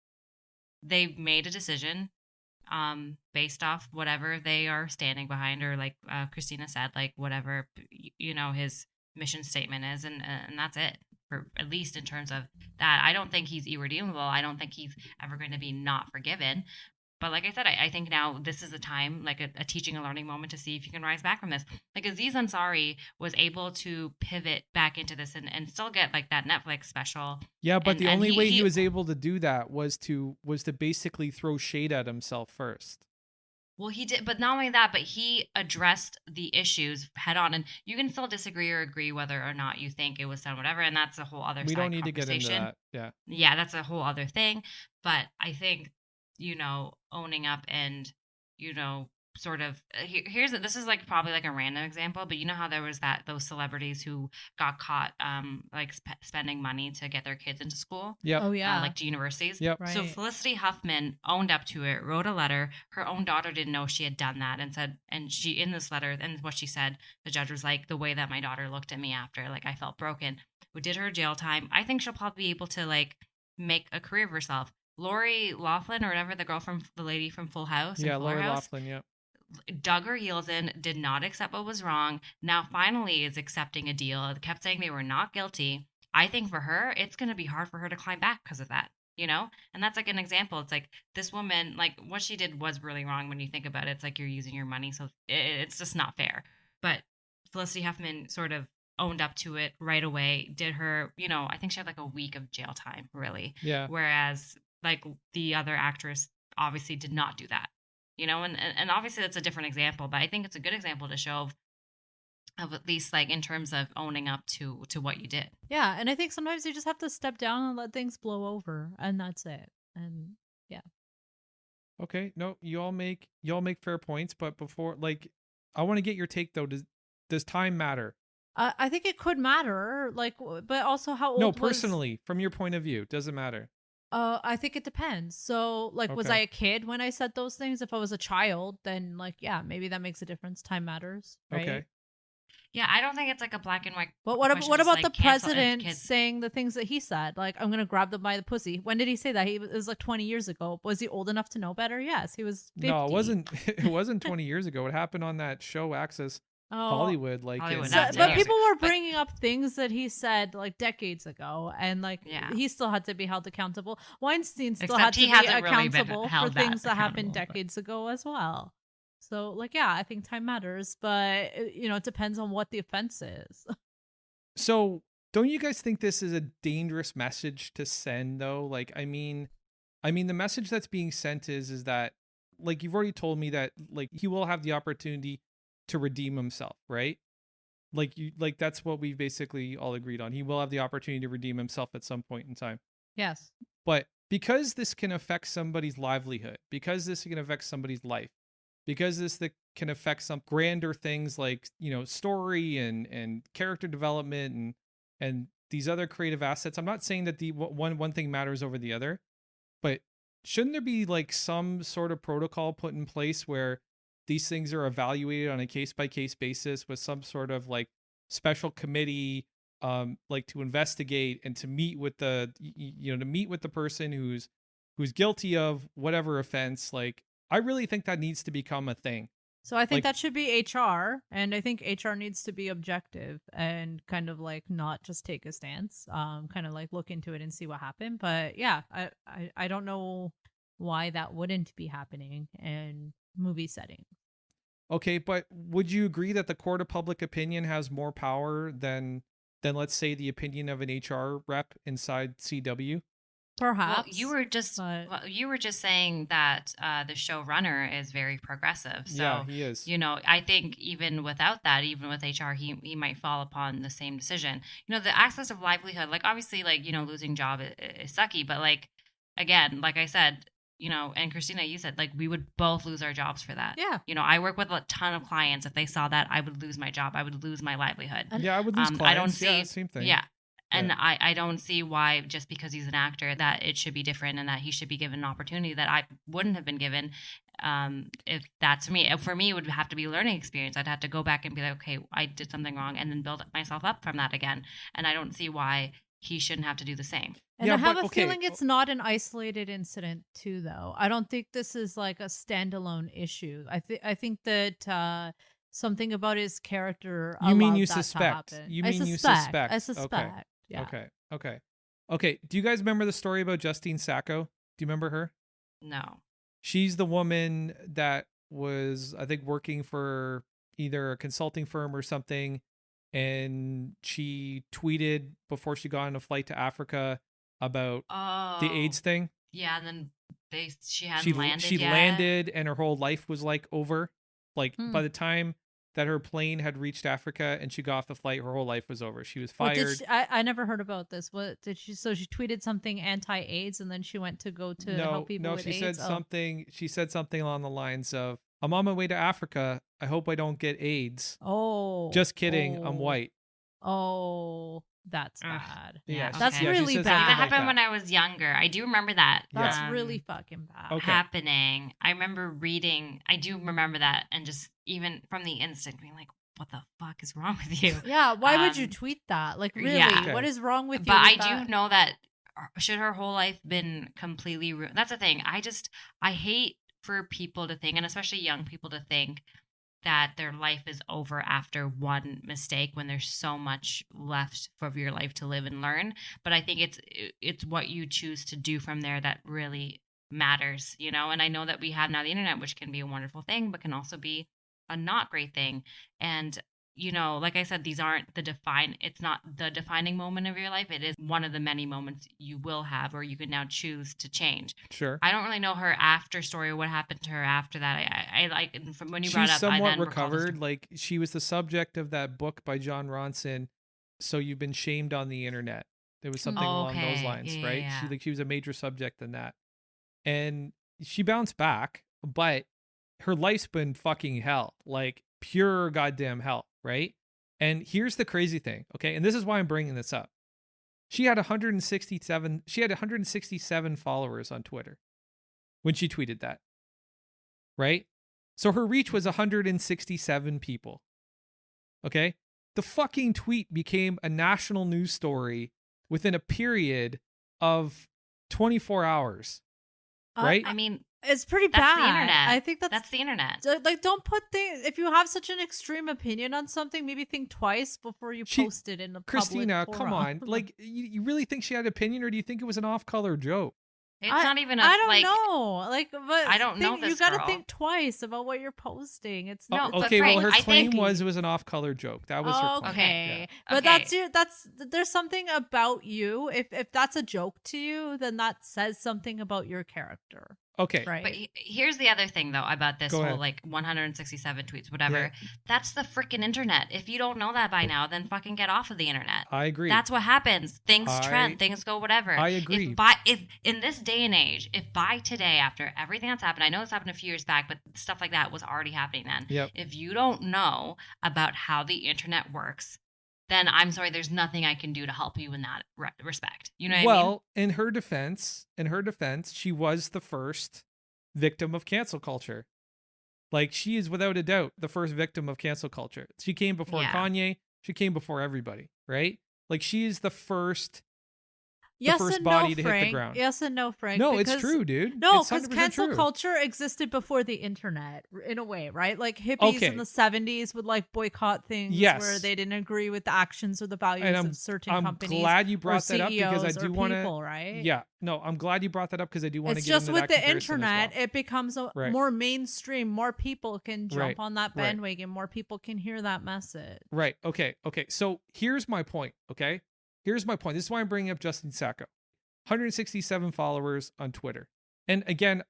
they made a decision based off whatever they are standing behind, or like Christina said, like whatever his mission statement is, and that's it, for at least in terms of that. I don't think he's irredeemable. I don't think he's ever going to be not forgiven. But like I said, I think now this is a time, like a teaching and learning moment, to see if you can rise back from this. Like, Aziz Ansari was able to pivot back into this and still get like that Netflix special. Yeah, but the And only way he he- was able to do that was to basically throw shade at himself first. Well, he did, but not only that, but he addressed the issues head on. And you can still disagree or agree whether or not you think it was done, whatever. And that's a whole other We side don't need to get into conversation. that. Yeah. Yeah, that's a whole other thing. But I think, owning up and, sort of this is like probably like a random example, but you know how there was those celebrities who got caught like spending money to get their kids into school, Yep. oh yeah, like to universities. Yep. right. So Felicity Huffman owned up to it, wrote a letter. Her own daughter didn't know she had done that, and she, in this letter, and what she said, the judge was like, the way that my daughter looked at me after, like, I felt broken. We did her jail time. I think she'll probably be able to like make a career of herself. Lori Loughlin, or whatever, the lady from Full House. Yeah, Fuller Lori House, Loughlin. Yeah. dug her heels in, did not accept what was wrong. Now finally is accepting a deal. Kept saying they were not guilty. I think for her, it's going to be hard for her to climb back because of that, And that's like an example. It's like, this woman, like, what she did was really wrong when you think about it. It's like, you're using your money, so it's just not fair. But Felicity Huffman sort of owned up to it right away. Did her, I think she had like a week of jail time, really. Yeah. Whereas like the other actress obviously did not do that, and obviously that's a different example, but I think it's a good example to show of at least like in terms of owning up to what you did. Yeah, and I think sometimes you just have to step down and let things blow over, and that's it. And Okay. No, you all make fair points, but before, like, I want to get your take though. Does time matter? I think it could matter, like, but also how old? No, was- personally, from your point of view, does it matter? I think it depends. So, like, was Okay. I a kid when I said those things? If I was a child, then, like, yeah, maybe that makes a difference. Time matters, right? Okay. Yeah, I don't think it's like a black and white. But what question, about just, the like, cancel president kids. saying the things that he said? Like, I'm gonna grab them by the pussy. When did he say that? It was like 20 years ago. Was he old enough to know better? Yes, he was 50. No, it wasn't. It wasn't 20 years ago. It happened on that show Access Oh. Hollywood. Like, Hollywood, in- not But 10 people years were ago. But- bringing up things that he said like decades ago, and like Yeah. he still had to be held accountable. Weinstein still Except had to he be hasn't really been accountable for held that things that happened accountable, but- decades ago as well. So, like, yeah, I think time matters, but it depends on what the offense is. So don't you guys think this is a dangerous message to send though? Like, I mean, the message that's being sent is that, like, you've already told me that, like, he will have the opportunity to redeem himself, right? Like that's what we've basically all agreed on. He will have the opportunity to redeem himself at some point in time. Yes. But because this can affect somebody's livelihood, because this can affect somebody's life, because this can affect some grander things like, story and character development and these other creative assets. I'm not saying that the one thing matters over the other, but shouldn't there be like some sort of protocol put in place where these things are evaluated on a case-by-case basis with some sort of like special committee, like to investigate and to meet with the person who's guilty of whatever offense? Like, I really think that needs to become a thing. So I think that should be HR, and I think HR needs to be objective and kind of like not just take a stance, kind of like look into it and see what happened. But yeah, I don't know why that wouldn't be happening in movie settings. Okay, but would you agree that the court of public opinion has more power than let's say the opinion of an HR rep inside CW? Perhaps. Well, you were just saying that the showrunner is very progressive. So, yeah, he is. I think even without that, even with HR, he might fall upon the same decision. The access of livelihood, like obviously, like losing job is sucky, but like again, like I said, and Christina, you said like we would both lose our jobs for that. Yeah. I work with a ton of clients. If they saw that, I would lose my job. I would lose my livelihood. Yeah, I would lose clients. I don't see same thing. Yeah. And I don't see why, just because he's an actor, that it should be different and that he should be given an opportunity that I wouldn't have been given. If that's me. For me, it would have to be a learning experience. I'd have to go back and be like, okay, I did something wrong, and then build myself up from that again. And I don't see why he shouldn't have to do the same. And I have a feeling it's not an isolated incident too, though. I don't think this is like a standalone issue. I think that something about his character. You mean you suspect? You mean you suspect? I suspect. Okay. Yeah. Okay. Do you guys remember the story about Justine Sacco? Do you remember her? No. She's the woman that was, I think, working for either a consulting firm or something, and she tweeted before she got on a flight to Africa about the AIDS thing. Yeah, and then she hadn't landed She yet. landed, and her whole life was like over. Like by the time that her plane had reached Africa and she got off the flight, her whole life was over. She was fired. I never heard about this. What did she? So she tweeted something anti-AIDS, and then she went to go to help people with AIDS. Said something. She said something along the lines of, "I'm on my way to Africa. I hope I don't get AIDS." Oh, just kidding. I'm white. Oh, that's bad. Yeah, that's really bad. That happened when I was younger. I do remember that. That's really fucking bad. Happening. I remember reading. I do remember that, and just even from the instant being like, "What the fuck is wrong with you?" Yeah, why would you tweet that? Like, really, what is wrong with you? But I do know that should her whole life been completely ruined? That's the thing. I hate for people to think, and especially young people to think, that their life is over after one mistake when there's so much left for your life to live and learn. But I think it's what you choose to do from there that really matters, and I know that we have now the internet, which can be a wonderful thing, but can also be a not great thing. And like I said, it's not the defining moment of your life. It is one of the many moments you will have, or you can now choose to change. Sure. I don't really know her after story or what happened to her after that. I like, from when you brought up, somewhat I then recovered. Like, she was the subject of that book by John Ronson, So You've Been Shamed on the Internet. There was something along those lines, right? Yeah. She was a major subject in that. And she bounced back, but her life's been fucking hell. Like, pure goddamn hell. Right. And here's the crazy thing. Okay. And this is why I'm bringing this up. She had 167 followers on Twitter when she tweeted that. Right. So her reach was 167 people. Okay. The fucking tweet became a national news story within a period of 24 hours. Right. I mean, it's pretty bad. That's the internet. I think that's the internet. Like, don't put things. If you have such an extreme opinion on something, maybe think twice before you post it in the Christina, public come forum. on. Like, you really think she had an opinion, or do you think it was an off-color joke? It's not even a I don't like. know. Like, but I don't know You this got to girl. think twice about what you're posting. It's No, not. but Okay, Frank, well, her I claim think- was it was an off-color joke. That was her claim. Okay. Yeah. But Okay. that's there's something about you. If that's a joke to you, then that says something about your character, Okay. right? But here's the other thing, though, about this Go whole ahead. like 167 tweets, whatever. Yeah. That's the freaking internet. If you don't know that by now, then fucking get off of the internet. I agree. That's what happens. Things I- trend, things go whatever. I agree. If in this day and age, if by today, after everything that's happened, I know this happened a few years back, but stuff like that was already happening then. Yep. If you don't know about how the internet works, then I'm sorry, there's nothing I can do to help you in that respect. You know what I mean? Well, in her defense, she was the first victim of cancel culture. Like, she is without a doubt the first victim of cancel culture. She came before Yeah. Kanye. She came before everybody, right? Like, she is the first yes first and body no, to hit the Frank. ground. Yes and no, Frank. No, it's because- true, dude. No, It's because 100% cancel true. culture existed before the internet, in a way, right? Like hippies Okay. in the 70s would like boycott things Yes. where they didn't agree with the actions or the values And of certain I'm companies. glad you or brought that up because I CEOs or do want people, to. right? Yeah, no, I'm glad you brought that up because I do want to It's get just into with that the comparison as well. internet, it becomes Right. more mainstream. More people can jump Right. on that Right. bandwagon. More people can hear that message. Right. Okay. So here's my point. Okay. Here's my point. This is why I'm bringing up Justine Sacco. 167 followers on Twitter. And again,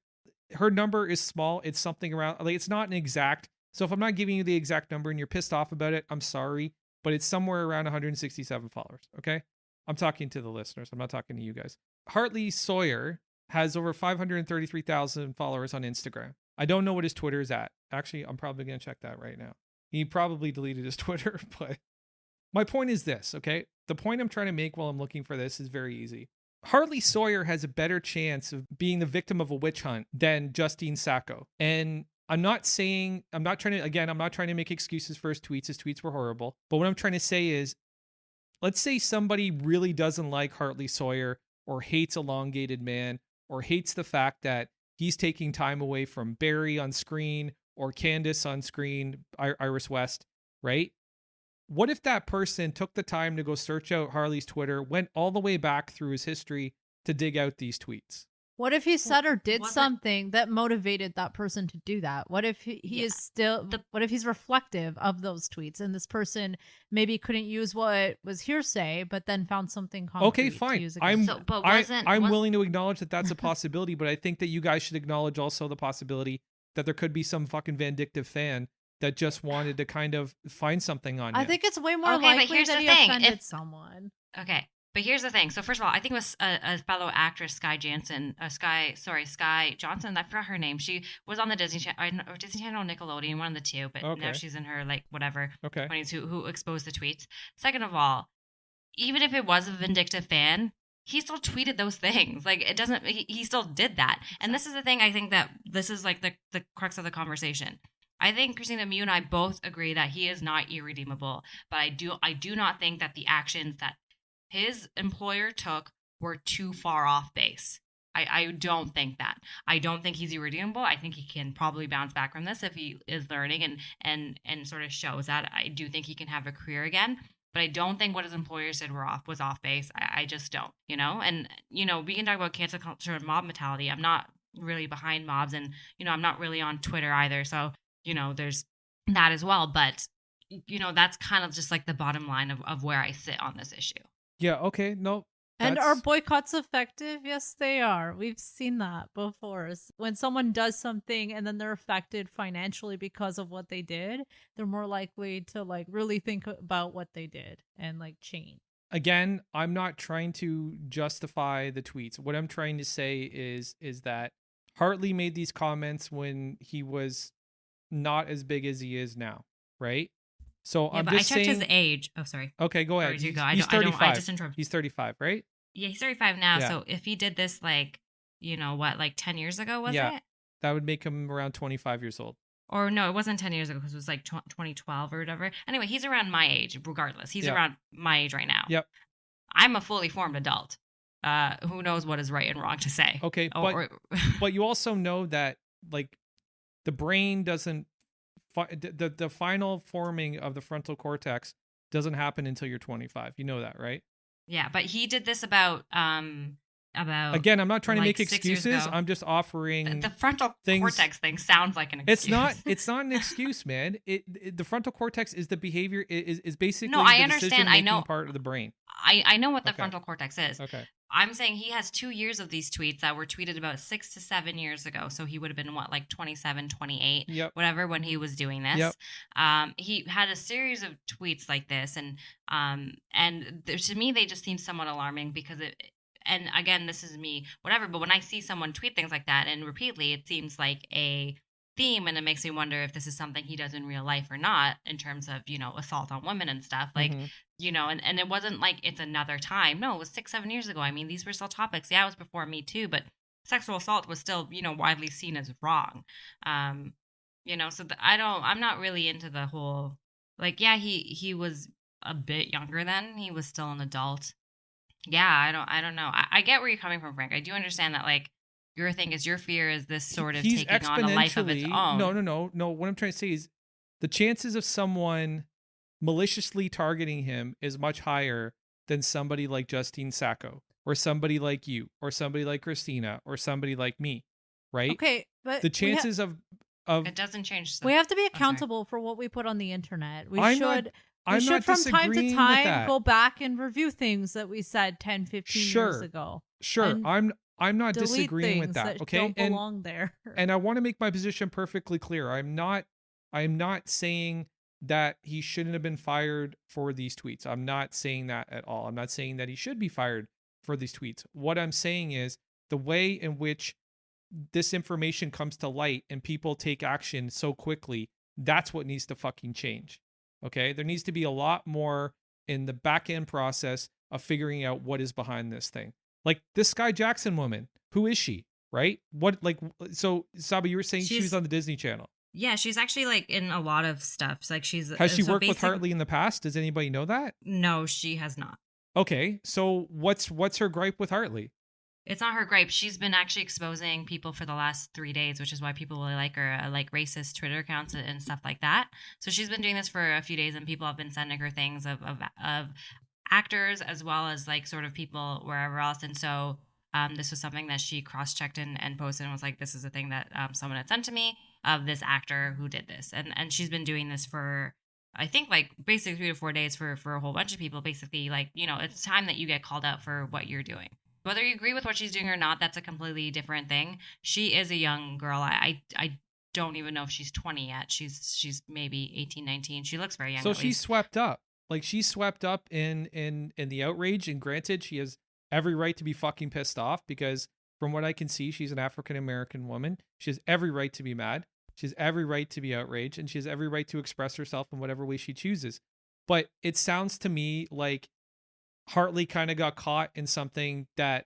her number is small. It's something around, like, it's not an exact. So if I'm not giving you the exact number and you're pissed off about it, I'm sorry, but it's somewhere around 167 followers. Okay. I'm talking to the listeners. I'm not talking to you guys. Hartley Sawyer has over 533,000 followers on Instagram. I don't know what his Twitter is at. Actually, I'm probably going to check that right now. He probably deleted his Twitter, but my point is this, okay? The point I'm trying to make while I'm looking for this is very easy. Hartley Sawyer has a better chance of being the victim of a witch hunt than Justine Sacco. And I'm not trying to make excuses for his tweets. His tweets were horrible. But what I'm trying to say is, let's say somebody really doesn't like Hartley Sawyer or hates Elongated Man or hates the fact that he's taking time away from Barry on screen or Candace on screen, Iris West, right? What if that person took the time to go search out Harley's Twitter, went all the way back through his history to dig out these tweets? What if he said or did wasn't- something that motivated that person to do that? What if he Yeah. is still, what if he's reflective of those tweets and this person maybe couldn't use what was hearsay, but then found something concrete Okay, to fine. use I'm against So, but I, wasn't- I'm was- willing to acknowledge that that's a possibility, but I think that you guys should acknowledge also the possibility that there could be some fucking vindictive fan that just wanted to kind of find something on you. I think it's way more Okay, but likely here's that the he thing. offended If- someone. Okay. But here's the thing. So first of all, I think it was a fellow actress, Sky Johnson. Sky Johnson. I forgot her name. She was on the Disney Channel or Nickelodeon, one of the two. But Okay. now she's in her like whatever Okay. 20s who exposed the tweets. Second of all, even if it was a vindictive fan, he still tweeted those things. Like it doesn't. He still did that. And this is the thing. I think that this is like the crux of the conversation. I think, Christina, you and I both agree that he is not irredeemable. But I do not think that the actions that his employer took were too far off base. I don't think that. I don't think he's irredeemable. I think he can probably bounce back from this if he is learning and sort of shows that. I do think he can have a career again. But I don't think what his employers did was off base. I just don't, you know? And, you know, we can talk about cancel culture and mob mentality. I'm not really behind mobs and, you know, I'm not really on Twitter either. So, you know, there's that as well. But, you know, that's kind of just like the bottom line of where I sit on this issue. Yeah. Okay. No. And that's- are boycotts effective? Yes, they are. We've seen that before. When someone does something and then they're affected financially because of what they did, they're more likely to like really think about what they did and like change. Again, I'm not trying to justify the tweets. What I'm trying to say is that Hartley made these comments when he was not as big as he is now, right? So Yeah, I'm but I just checked saying. his age. Oh, sorry. Okay, go ahead. Sorry, you go. He's 35. I just interrupted. He's 35, right? Yeah, he's 35 now. Yeah. So if he did this, like, you know what, like 10 years ago, was Yeah. it? That would make him around 25 years old. Or no, it wasn't 10 years ago because it was like 2012 or whatever. Anyway, he's around my age, regardless. He's Yep. around my age right now. Yep. I'm a fully formed adult. Who knows what is right and wrong to say? Okay, Or- but you also know that like the brain doesn't the final forming of the frontal cortex doesn't happen until you're 25. You know that, right? yeah, but he did this about about Again, I'm not trying to like make 6 years excuses. ago. I'm just offering The frontal things- cortex thing sounds like an excuse. It's not an excuse, man. The frontal cortex is the behavior is basically No, I the understand. I decision-making know. part of the brain. I know what the Okay. frontal cortex is. Okay. I'm saying he has 2 years of these tweets that were tweeted about 6 to 7 years ago. So he would have been what, like 27, 28, Yep. whatever, when he was doing this. Yep. He had a series of tweets like this, and to me they just seem somewhat alarming because it. And again, this is me, whatever. But when I see someone tweet things like that and repeatedly, it seems like a theme, and it makes me wonder if this is something he does in real life or not, in terms of assault on women and stuff. Like, Mhm. and it wasn't like it's another time. No, it was 6-7 years ago. I mean, these were still topics. Yeah, it was before Me Too, but sexual assault was still widely seen as wrong. So I'm not really into the whole, like, yeah, he was a bit younger then. He was still an adult. Yeah, I don't know. I get where you're coming from, Frank. I do understand that, like, your fear is this sort of He's taking on a life of its exponentially- own. No. What I'm trying to say is the chances of someone maliciously targeting him is much higher than somebody like Justine Sacco or somebody like you or somebody like Christina or somebody like me, right? Okay, but The chances of It doesn't change. we have to be sorry. accountable for what we put on the internet. We I'm should. not- I'm we should not from time disagreeing to with time that. go back and review things that we said 10, 15 years Sure. ago. Sure, and I'm not Delete disagreeing with things that. Okay, don't belong there. and I want to make my position perfectly clear. I'm not saying that he shouldn't have been fired for these tweets. I'm not saying that at all. I'm not saying that he should be fired for these tweets. What I'm saying is the way in which this information comes to light and people take action so quickly, that's what needs to fucking change. Okay? There needs to be a lot more in the back end process of figuring out what is behind this thing. Like this Sky Jackson woman, who is she? Right? So Saba, you were saying she was She's- on the Disney Channel. Yeah, she's actually like in a lot of stuff. Like Has she worked with Hartley in the past? Does anybody know that? No, she has not. Okay, so what's her gripe with Hartley? It's not her gripe. She's been actually exposing people for the last 3 days, which is why people really like her, like racist Twitter accounts and stuff like that. So she's been doing this for a few days, and people have been sending her things of actors as well as like sort of people wherever else. And so this was something that she cross-checked and posted and was like, this is a thing that someone had sent to me of this actor who did this. And she's been doing this for, I think, like basically 3 to 4 days for a whole bunch of people. Basically, like, it's time that you get called out for what you're doing. Whether you agree with what she's doing or not, that's a completely different thing. She is a young girl. I don't even know if she's 20 yet. She's maybe 18, 19. She looks very young. So at she's least. swept up. Like she's swept up in the outrage, and granted, she has every right to be fucking pissed off because from what I can see, she's an African American woman. She has every right to be mad. She has every right to be outraged, and she has every right to express herself in whatever way she chooses. But it sounds to me like Hartley kind of got caught in something that,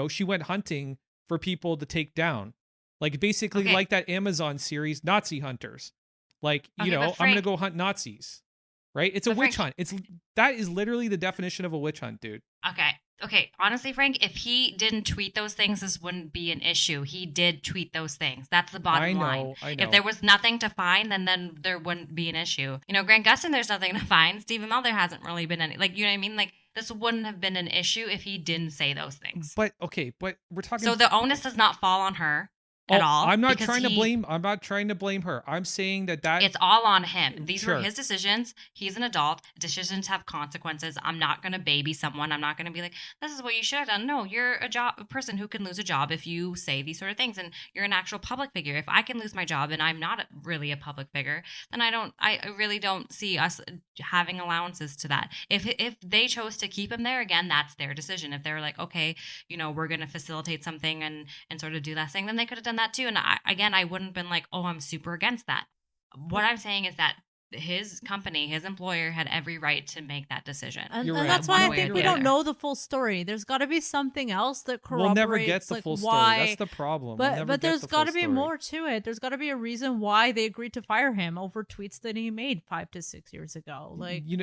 she went hunting for people to take down. Like basically Okay. like that Amazon series, Nazi Hunters. Like, Okay, but I'm going to Frank- go hunt Nazis. Right? It's a But witch Frank- hunt. That is literally the definition of a witch hunt, dude. Okay. Honestly, Frank, if he didn't tweet those things, this wouldn't be an issue. He did tweet those things. That's the bottom line. I know. If there was nothing to find, then there wouldn't be an issue. Grant Gustin, there's nothing to find. Stephen Miller hasn't really been any. Like, you know what I mean? Like, this wouldn't have been an issue if he didn't say those things. But we're talking. So the onus does not fall on her at all. I'm not because trying to blame her. I'm saying that It's all on him. These Sure. were his decisions. He's an adult. Decisions have consequences. I'm not going to baby someone. I'm not going to be like, this is what you should have done. No, you're a person who can lose a job if you say these sort of things. And you're an actual public figure. If I can lose my job and I'm not really a public figure, then I really don't see us having allowances to that. If they chose to keep him there, again, that's their decision. If they were like, okay, we're going to facilitate something and sort of do that thing, then they could have done that too. And I wouldn't have been like, oh, I'm super against that. What I'm saying is that his company, his employer, had every right to make that decision. And, You're and right. that's why I One way think or we the don't other. know the full story. There's got to be something else that corroborates. we'll never get the like, full why, story. That's the problem. But there's got to be more to it. There's got to be a reason why they agreed to fire him over tweets that he made 5 to 6 years ago. Like, you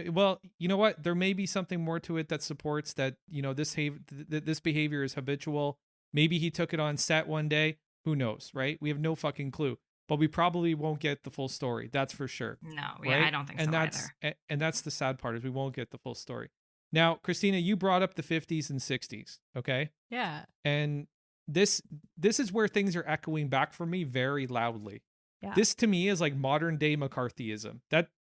know what? There may be something more to it that supports that. This behavior is habitual. Maybe he took it on set one day. Who knows, right? We have no fucking clue. But we probably won't get the full story. That's for sure. No, Right? I don't think and so that's either. and that's the sad part is we won't get the full story. Now, Christina, you brought up the 50s and 60s, okay? Yeah. And this is where things are echoing back for me very loudly. Yeah. This to me is like modern day McCarthyism.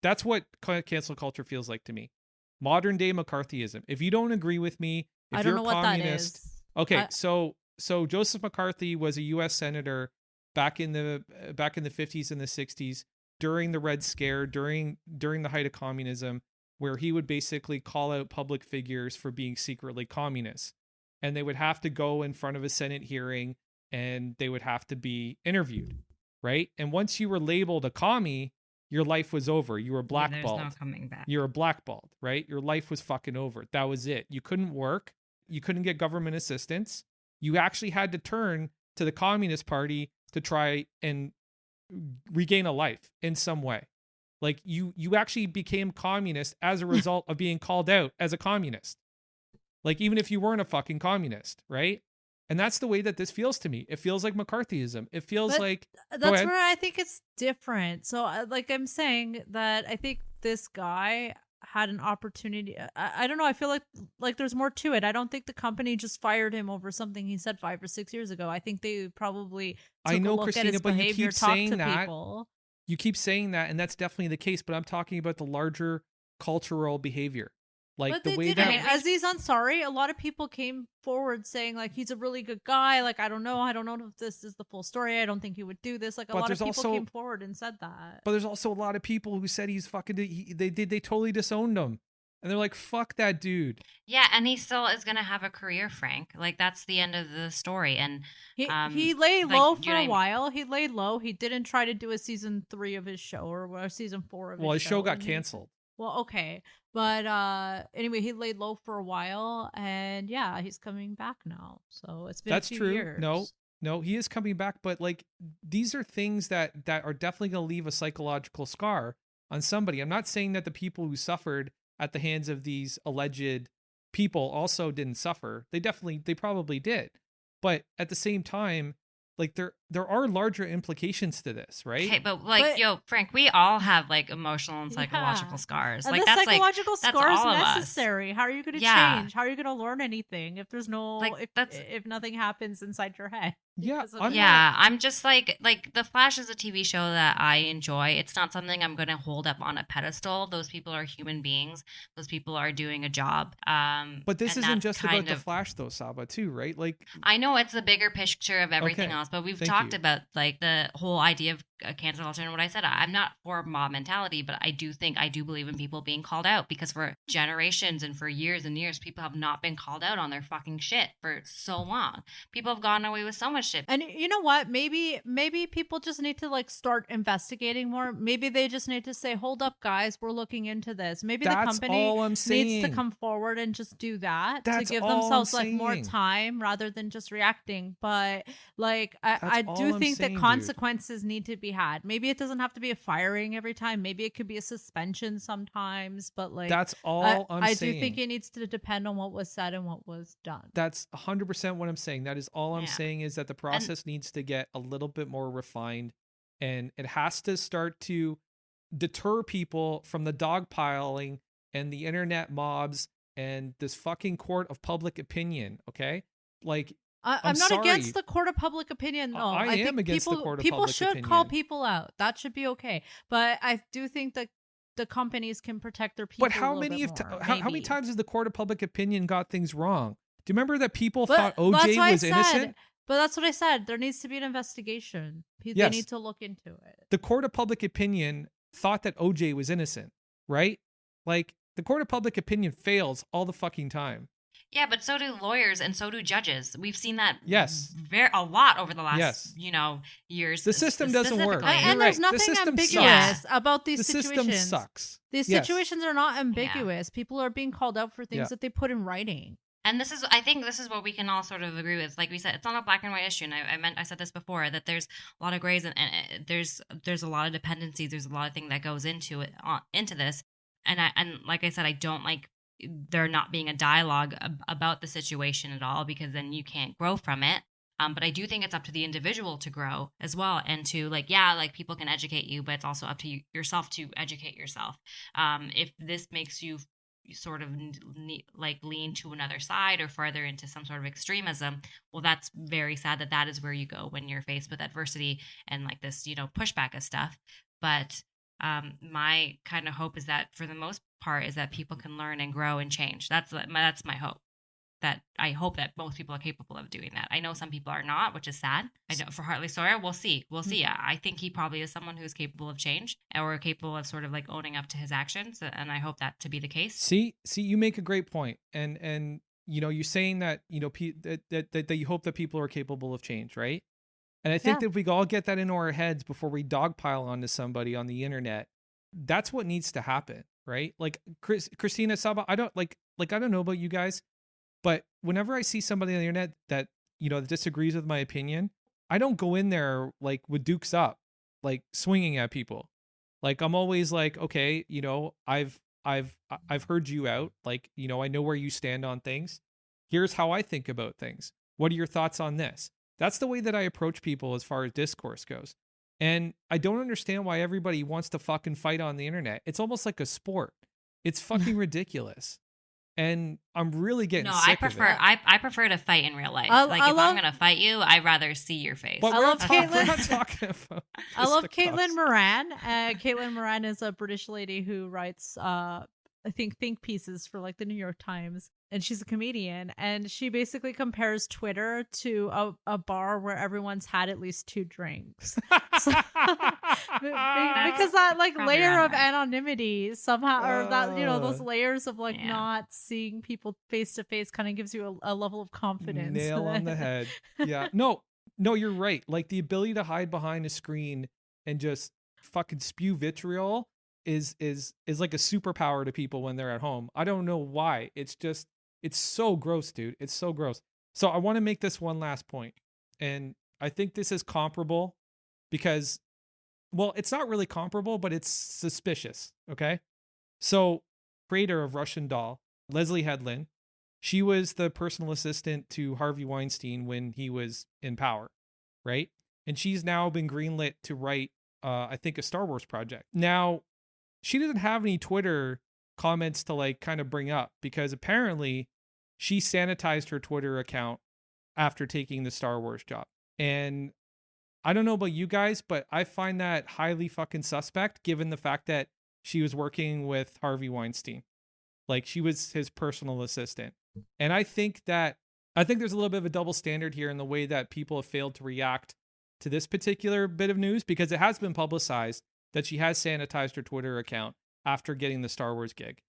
That's what cancel culture feels like to me. Modern day McCarthyism. If you don't agree with me, if I you're don't know a what that communist, is. okay, so Joseph McCarthy was a U.S. senator back in the 50s and the 60s during the Red Scare, during the height of communism, where he would basically call out public figures for being secretly communists, and they would have to go in front of a Senate hearing and they would have to be interviewed, right? And once you were labeled a commie, your life was over. You were blackballed. There's no coming back. You were blackballed, right? Your life was fucking over. That was it. You couldn't work. You couldn't get government assistance. You actually had to turn to the Communist Party to try and regain a life in some way. Like you actually became communist as a result of being called out as a communist. Like even if you weren't a fucking communist, right? And that's the way that this feels to me. It feels like McCarthyism. It feels But like That's where I think it's different. So, like I'm saying that I think this guy had an opportunity. I don't know. I feel like there's more to it. I don't think the company just fired him over something he said 5 or 6 years ago. I think they probably took I know, a look Christina, at his but you behavior, keep talked saying to that. people. You keep saying that, and that's definitely the case, but I'm talking about the larger cultural behavior. Like But the they way didn't. that Aziz Ansari, a lot of people came forward saying like he's a really good guy. Like I don't know if this is the full story. I don't think he would do this. Like a But lot of there's people also- came forward and said that. But there's also a lot of people who said he's fucking. They totally disowned him, and they're like, "Fuck that dude." Yeah, and he still is going to have a career, Frank. Like that's the end of the story. And He like, laid low you for know what I a mean? while. He laid low. He didn't try to do a season 3 of his show or season 4 of Well, his his show got and canceled. Well, okay, but anyway, he laid low for a while, and yeah, he's coming back now. So it's been That's a few true. years. No, he is coming back, but like these are things that are definitely going to leave a psychological scar on somebody. I'm not saying that the people who suffered at the hands of these alleged people also didn't suffer. They probably did. But at the same time, like there are larger implications to this, right? Okay, but like, But- yo, Frank, we all have like emotional and psychological Yeah. scars. And Like the that's psychological that's score is all of us. necessary. How are you going to Yeah. change? How are you going to learn anything if there's no Like, that's- if nothing happens inside your head? Yeah, because of I'm it? Yeah, I'm just like The Flash is a TV show that I enjoy. It's not something I'm going to hold up on a pedestal. Those people are human beings. Those people are doing a job. But this and isn't that's just about kind the of- Flash though, Saba, too, right? Like I know it's the bigger picture of everything Okay, else, but we've thank talked you. about like the whole idea of cancel culture and what I said. I'm not for mob mentality, but I do believe in people being called out because for generations and for years and years, people have not been called out on their fucking shit for so long. People have gotten away with so much shit. And you know what? Maybe people just need to like start investigating more. Maybe they just need to say, "Hold up, guys, we're looking into this." Maybe the That's company all I'm needs to saying. come forward and just do that to That's give all I'm themselves like more saying. time rather than just reacting. But like I That's all do I'm think saying, that dude. consequences need to be had. Maybe it doesn't have to be a firing every time. Maybe it could be a suspension sometimes. But like that's all I'm I saying. do think it needs to depend on what was said and what was done. That's 100% what I'm saying. That is all I'm Yeah. saying is that the process needs to get a little bit more refined, and it has to start to deter people from the dogpiling and the internet mobs and this fucking court of public opinion. Okay, like I'm I'm not sorry. against the court of public opinion. No, I am think against the people, court of people public should call opinion. people out. That should be okay. But I do think that the companies can protect their people. but how a little many bit more, how many maybe. times has the court of public opinion got things wrong? Do you remember that people But thought that's OJ what I was said. innocent? But that's what I said. There needs to be an investigation. They Yes. need to look into it. The court of public opinion thought that OJ was innocent, right? Like the court of public opinion fails all the fucking time. Yeah, but so do lawyers and so do judges. We've seen that Yes. a lot over the last Yes. years. The system doesn't work. specifically. You're And there's right. The nothing system ambiguous sucks. about these The situations. system sucks. These Yes. situations are not ambiguous. People are being called out for things Yeah. that they put in writing. And I think this is what we can all sort of agree with. Like we said, it's not a black and white issue. And I said this before, that there's a lot of grays and there's a lot of dependencies. There's a lot of thing that goes into it, into this. And like I said, I don't like there not being a dialogue about the situation at all, because then you can't grow from it. But I do think it's up to the individual to grow as well, and to like people can educate you, but it's also up to yourself to educate yourself. If this makes you sort of like lean to another side or farther into some sort of extremism, well, that's very sad that that is where you go when you're faced with adversity and like this, pushback of stuff. But my kind of hope is that for the most part is that people can learn and grow and change. That's my hope. That I hope that most people are capable of doing that. I know some people are not, which is sad. I know for Hartley Sawyer, we'll see. I think he probably is someone who's capable of change or capable of sort of like owning up to his actions, and I hope that to be the case. See, you make a great point, and you're saying that that you hope that people are capable of change, right? And I think that if we all get that into our heads before we dogpile onto somebody on the internet, that's what needs to happen, right? Like Christina, Saba, I don't know about you guys. But whenever I see somebody on the internet that, that disagrees with my opinion, I don't go in there like with dukes up, like swinging at people. Like I'm always like, okay, I've heard you out. Like, I know where you stand on things. Here's how I think about things. What are your thoughts on this? That's the way that I approach people as far as discourse goes. And I don't understand why everybody wants to fucking fight on the internet. It's almost like a sport. It's fucking ridiculous. And I'm really getting sick of it. I prefer to fight in real life. If I'm gonna fight you, I'd rather see your face. But I love Caitlin. We're not talking about I love Caitlin Moran. Caitlin Moran is a British lady who writes I think pieces for like the New York Times, and she's a comedian, and she basically compares Twitter to a bar where everyone's had at least 2 drinks. So, because that like layer of anonymity somehow, or that those layers of like not seeing people face to face kind of gives you a level of confidence. Nail on the head. Yeah. No, you're right. Like the ability to hide behind a screen and just fucking spew vitriol is like a superpower to people when they're at home. I don't know why. It's so gross, dude. It's so gross. So I want to make this one last point. And I think this is comparable because, well, it's not really comparable, but it's suspicious. Okay. So creator of Russian Doll, Leslie Headland, she was the personal assistant to Harvey Weinstein when he was in power. Right. And she's now been greenlit to write, I think, a Star Wars project. Now, she doesn't have any Twitter comments to like kind of bring up because apparently she sanitized her Twitter account after taking the Star Wars job. And I don't know about you guys, but I find that highly fucking suspect given the fact that she was working with Harvey Weinstein. Like she was his personal assistant. And I think there's a little bit of a double standard here in the way that people have failed to react to this particular bit of news because it has been publicized that she has sanitized her Twitter account after getting the Star Wars gig.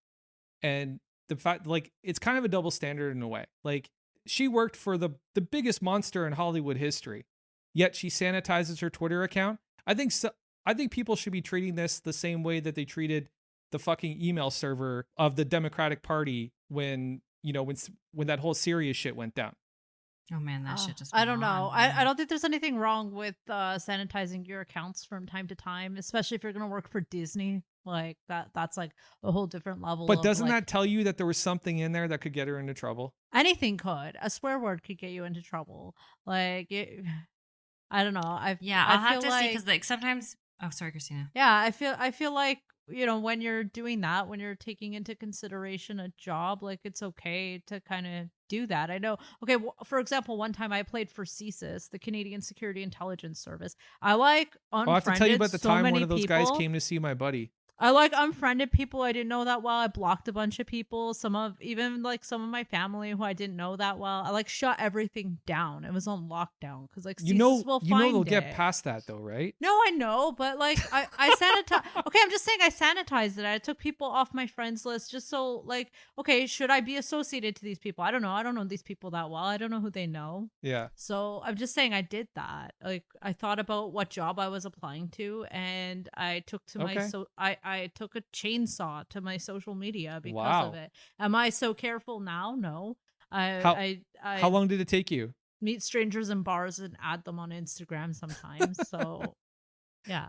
And the fact, like, it's kind of a double standard in a way. Like, she worked for the biggest monster in Hollywood history, yet she sanitizes her Twitter account. I think people should be treating this the same way that they treated the fucking email server of the Democratic Party when that whole Syria shit went down. Oh man, that shit just I don't know. I don't think there's anything wrong with sanitizing your accounts from time to time, especially if you're going to work for Disney. Like that's like a whole different level. But doesn't that tell you that there was something in there that could get her into trouble? Anything could. A swear word could get you into trouble. Like I don't know. I'll have to see because like sometimes. Oh, sorry, Christina. Yeah, I feel like when you're doing that, when you're taking into consideration a job, like it's okay to kind of do that. I know. Okay, for example, one time I played for CSIS, the Canadian Security Intelligence Service. I'll have to tell you about the time one of those guys came to see my buddy. I unfriended people I didn't know that well. I blocked a bunch of people. Some of my family who I didn't know that well. I shut everything down. It was on lockdown because CSIS will find they'll get past that though, right? No, I know, but I sanitized. Okay, I'm just saying I sanitized it. I took people off my friends list just so okay, should I be associated to these people? I don't know. I don't know these people that well. I don't know who they know. Yeah. So I'm just saying I did that. I thought about what job I was applying to, and I took to I took a chainsaw to my social media because of it. Am I so careful now? No. How long did it take you? Meet strangers in bars and add them on Instagram sometimes. So, yeah.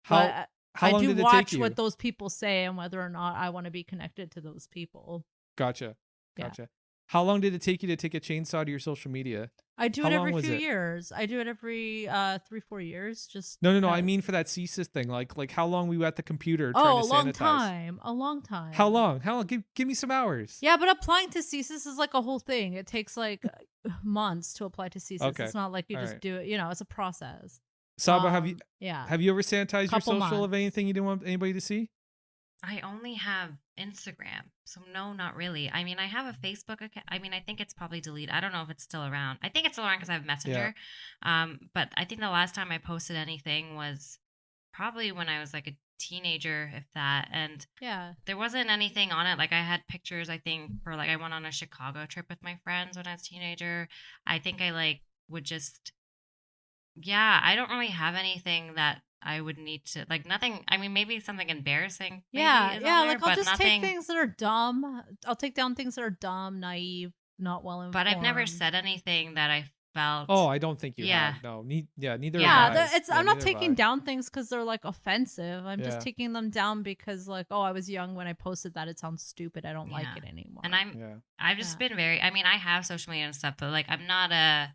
How long did it take you? I do watch what those people say and whether or not I want to be connected to those people. Gotcha. Yeah. How long did it take you to take a chainsaw to your social media? I do How it long every was few it? years. I do it every 3-4 years. Just No. I because- mean for that CSIS thing. Like how long were you at the computer trying a to long sanitize? time. A long time. How long? Give me some hours. Yeah, but applying to CSIS is like a whole thing. It takes like months to apply to CSIS. Okay. It's not like you All just right. do it. You know, it's a process. Saba, have you Yeah. ever sanitized your Couple social of months. anything you didn't want anybody to see? I only have Instagram, so no, not really. I mean, I have a Facebook account. I mean, I think it's probably deleted. I don't know if it's still around. I think it's still around because I have Messenger. But I think the last time I posted anything was probably when I was like a teenager, if that. And Yeah. there wasn't anything on it. Like I had pictures, I think, for like I went on a Chicago trip with my friends when I was a teenager. I think I like would just, yeah, I don't really have anything that I would need to like nothing. I mean, maybe something embarrassing. Maybe Yeah. is Yeah. on there, Like I'll but just nothing. take things that are dumb. I'll take down things that are dumb, naive, not well informed. But I've never said anything that I felt. Oh, I don't think you Yeah. have. No, neither. Yeah, have I. it's I'm not neither have taking I. down things because they're like offensive. I'm Yeah. just taking them down because like, oh, I was young when I posted that. It sounds stupid. I don't like Yeah. it anymore. And Yeah. I've just Yeah. been very. I mean, I have social media and stuff, but like I'm not a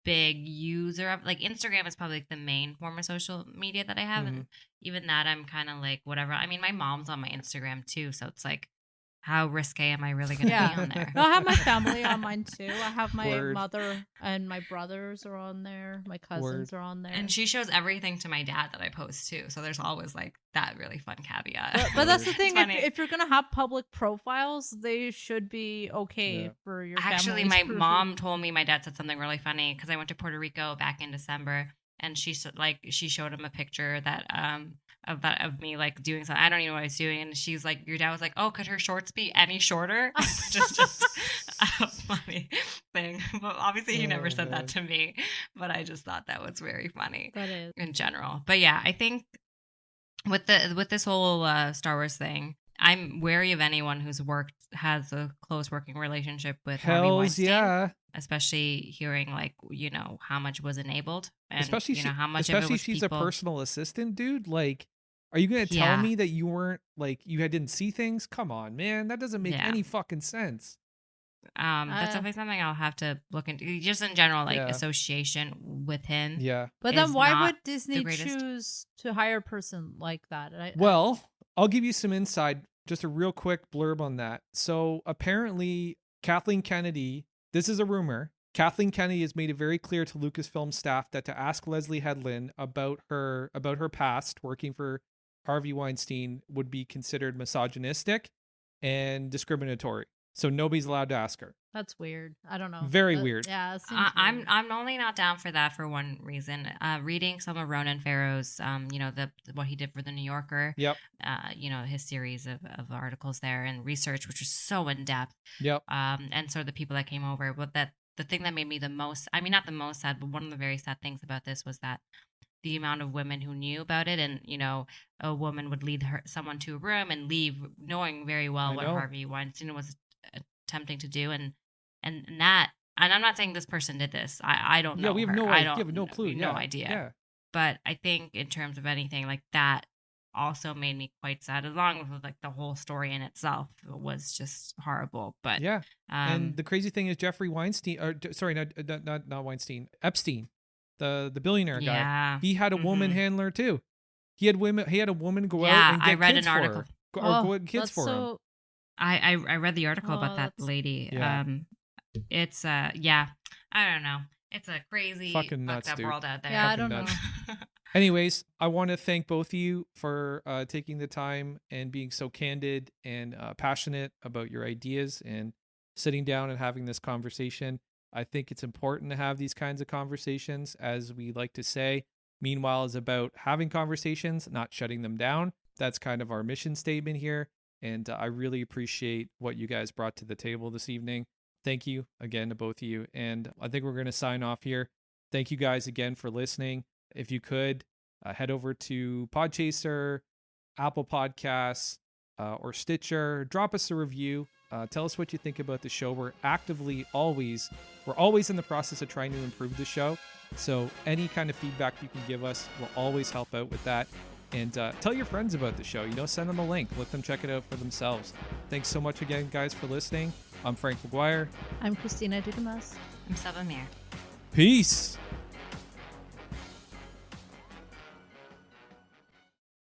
big user of like Instagram is probably like the main form of social media that I have, Mm-hmm. and even that I'm kind of like whatever. I mean, my mom's on my Instagram too, so it's like, how risque am I really going to Yeah. be on there? No, I have my family on mine too. I have my Word. mother and my brothers are on there. My cousins Word. are on there. And she shows everything to my dad that I post too, so there's always like that really fun caveat. but that's the It's thing. funny. If you're gonna have public profiles, they should be okay Yeah. for your. Actually, family my to- mom told me my dad said something really funny because I went to Puerto Rico back in December, and she showed him a picture that of me like doing something. I don't even know what I was doing, and she's like, "Your dad was like, oh, could her shorts be any shorter?" just a funny thing. But obviously, he never Oh, said man. that to me. But I just thought that was very funny That is. in general. But yeah, I think with this whole Star Wars thing, I'm wary of anyone who's has a close working relationship with Harvey Hells Weinstein, yeah. especially hearing like how much was enabled, and Especially how much of it especially was she's people. a personal assistant, dude. Like, are you gonna tell Yeah. me that you weren't like didn't see things? Come on, man, that doesn't make Yeah. any fucking sense. That's Uh, definitely something I'll have to look into. Just in general, like Yeah. association with him. Yeah. But is then why not would Disney the greatest. choose to hire a person like that? Well, I'll give you some insight, just a real quick blurb on that. So apparently, Kathleen Kennedy, this is a rumor. Kathleen Kennedy has made it very clear to Lucasfilm staff that to ask Leslie Headland about her past working for Harvey Weinstein would be considered misogynistic and discriminatory. So nobody's allowed to ask her. That's weird. I don't know. Very weird. Yeah, it seems weird. I'm only not down for that for one reason. Reading some of Ronan Farrow's, what he did for the New Yorker. Yep. His series of articles there and research, which was so in depth. Yep. And so the people that came over, but the thing that made me the most, I mean, not the most sad, but one of the very sad things about this was that the amount of women who knew about it, and a woman would lead someone to a room and leave knowing very well I what know. Harvey Weinstein was attempting to do, and that, and I'm not saying this person did this. I don't know. Yeah, we have her. no I idea. don't, We have no clue. no Yeah. idea. Yeah. But I think in terms of anything like that, also made me quite sad. Along with like the whole story in itself was just horrible. But Yeah. And um, the crazy thing is Jeffrey Weinstein, not Weinstein, Epstein, the billionaire guy. yeah, He had a woman Mhm. handler too. He had a woman go Yeah, out and get I read kids an for article. her. Or Oh, go get kids that's for him. so, I read the article Oh, about that that's- lady. Yeah. It's yeah, I don't know. It's a crazy Fucking fucked nuts, up dude. world out there. Yeah, I Fucking don't nuts. know. Anyways, I want to thank both of you for taking the time and being so candid and passionate about your ideas and sitting down and having this conversation. I think it's important to have these kinds of conversations, as we like to say. Meanwhile, is about having conversations, not shutting them down. That's kind of our mission statement here. And I really appreciate what you guys brought to the table this evening. Thank you again to both of you. And I think we're going to sign off here. Thank you guys again for listening. If you could, head over to Podchaser, Apple Podcasts, or Stitcher. Drop us a review. Tell us what you think about the show. We're always in the process of trying to improve the show. So any kind of feedback you can give us will always help out with that. And tell your friends about the show. Send them a link. Let them check it out for themselves. Thanks so much again, guys, for listening. I'm Frank McGuire. I'm Christina Dudamas. I'm Saba Mir. Peace.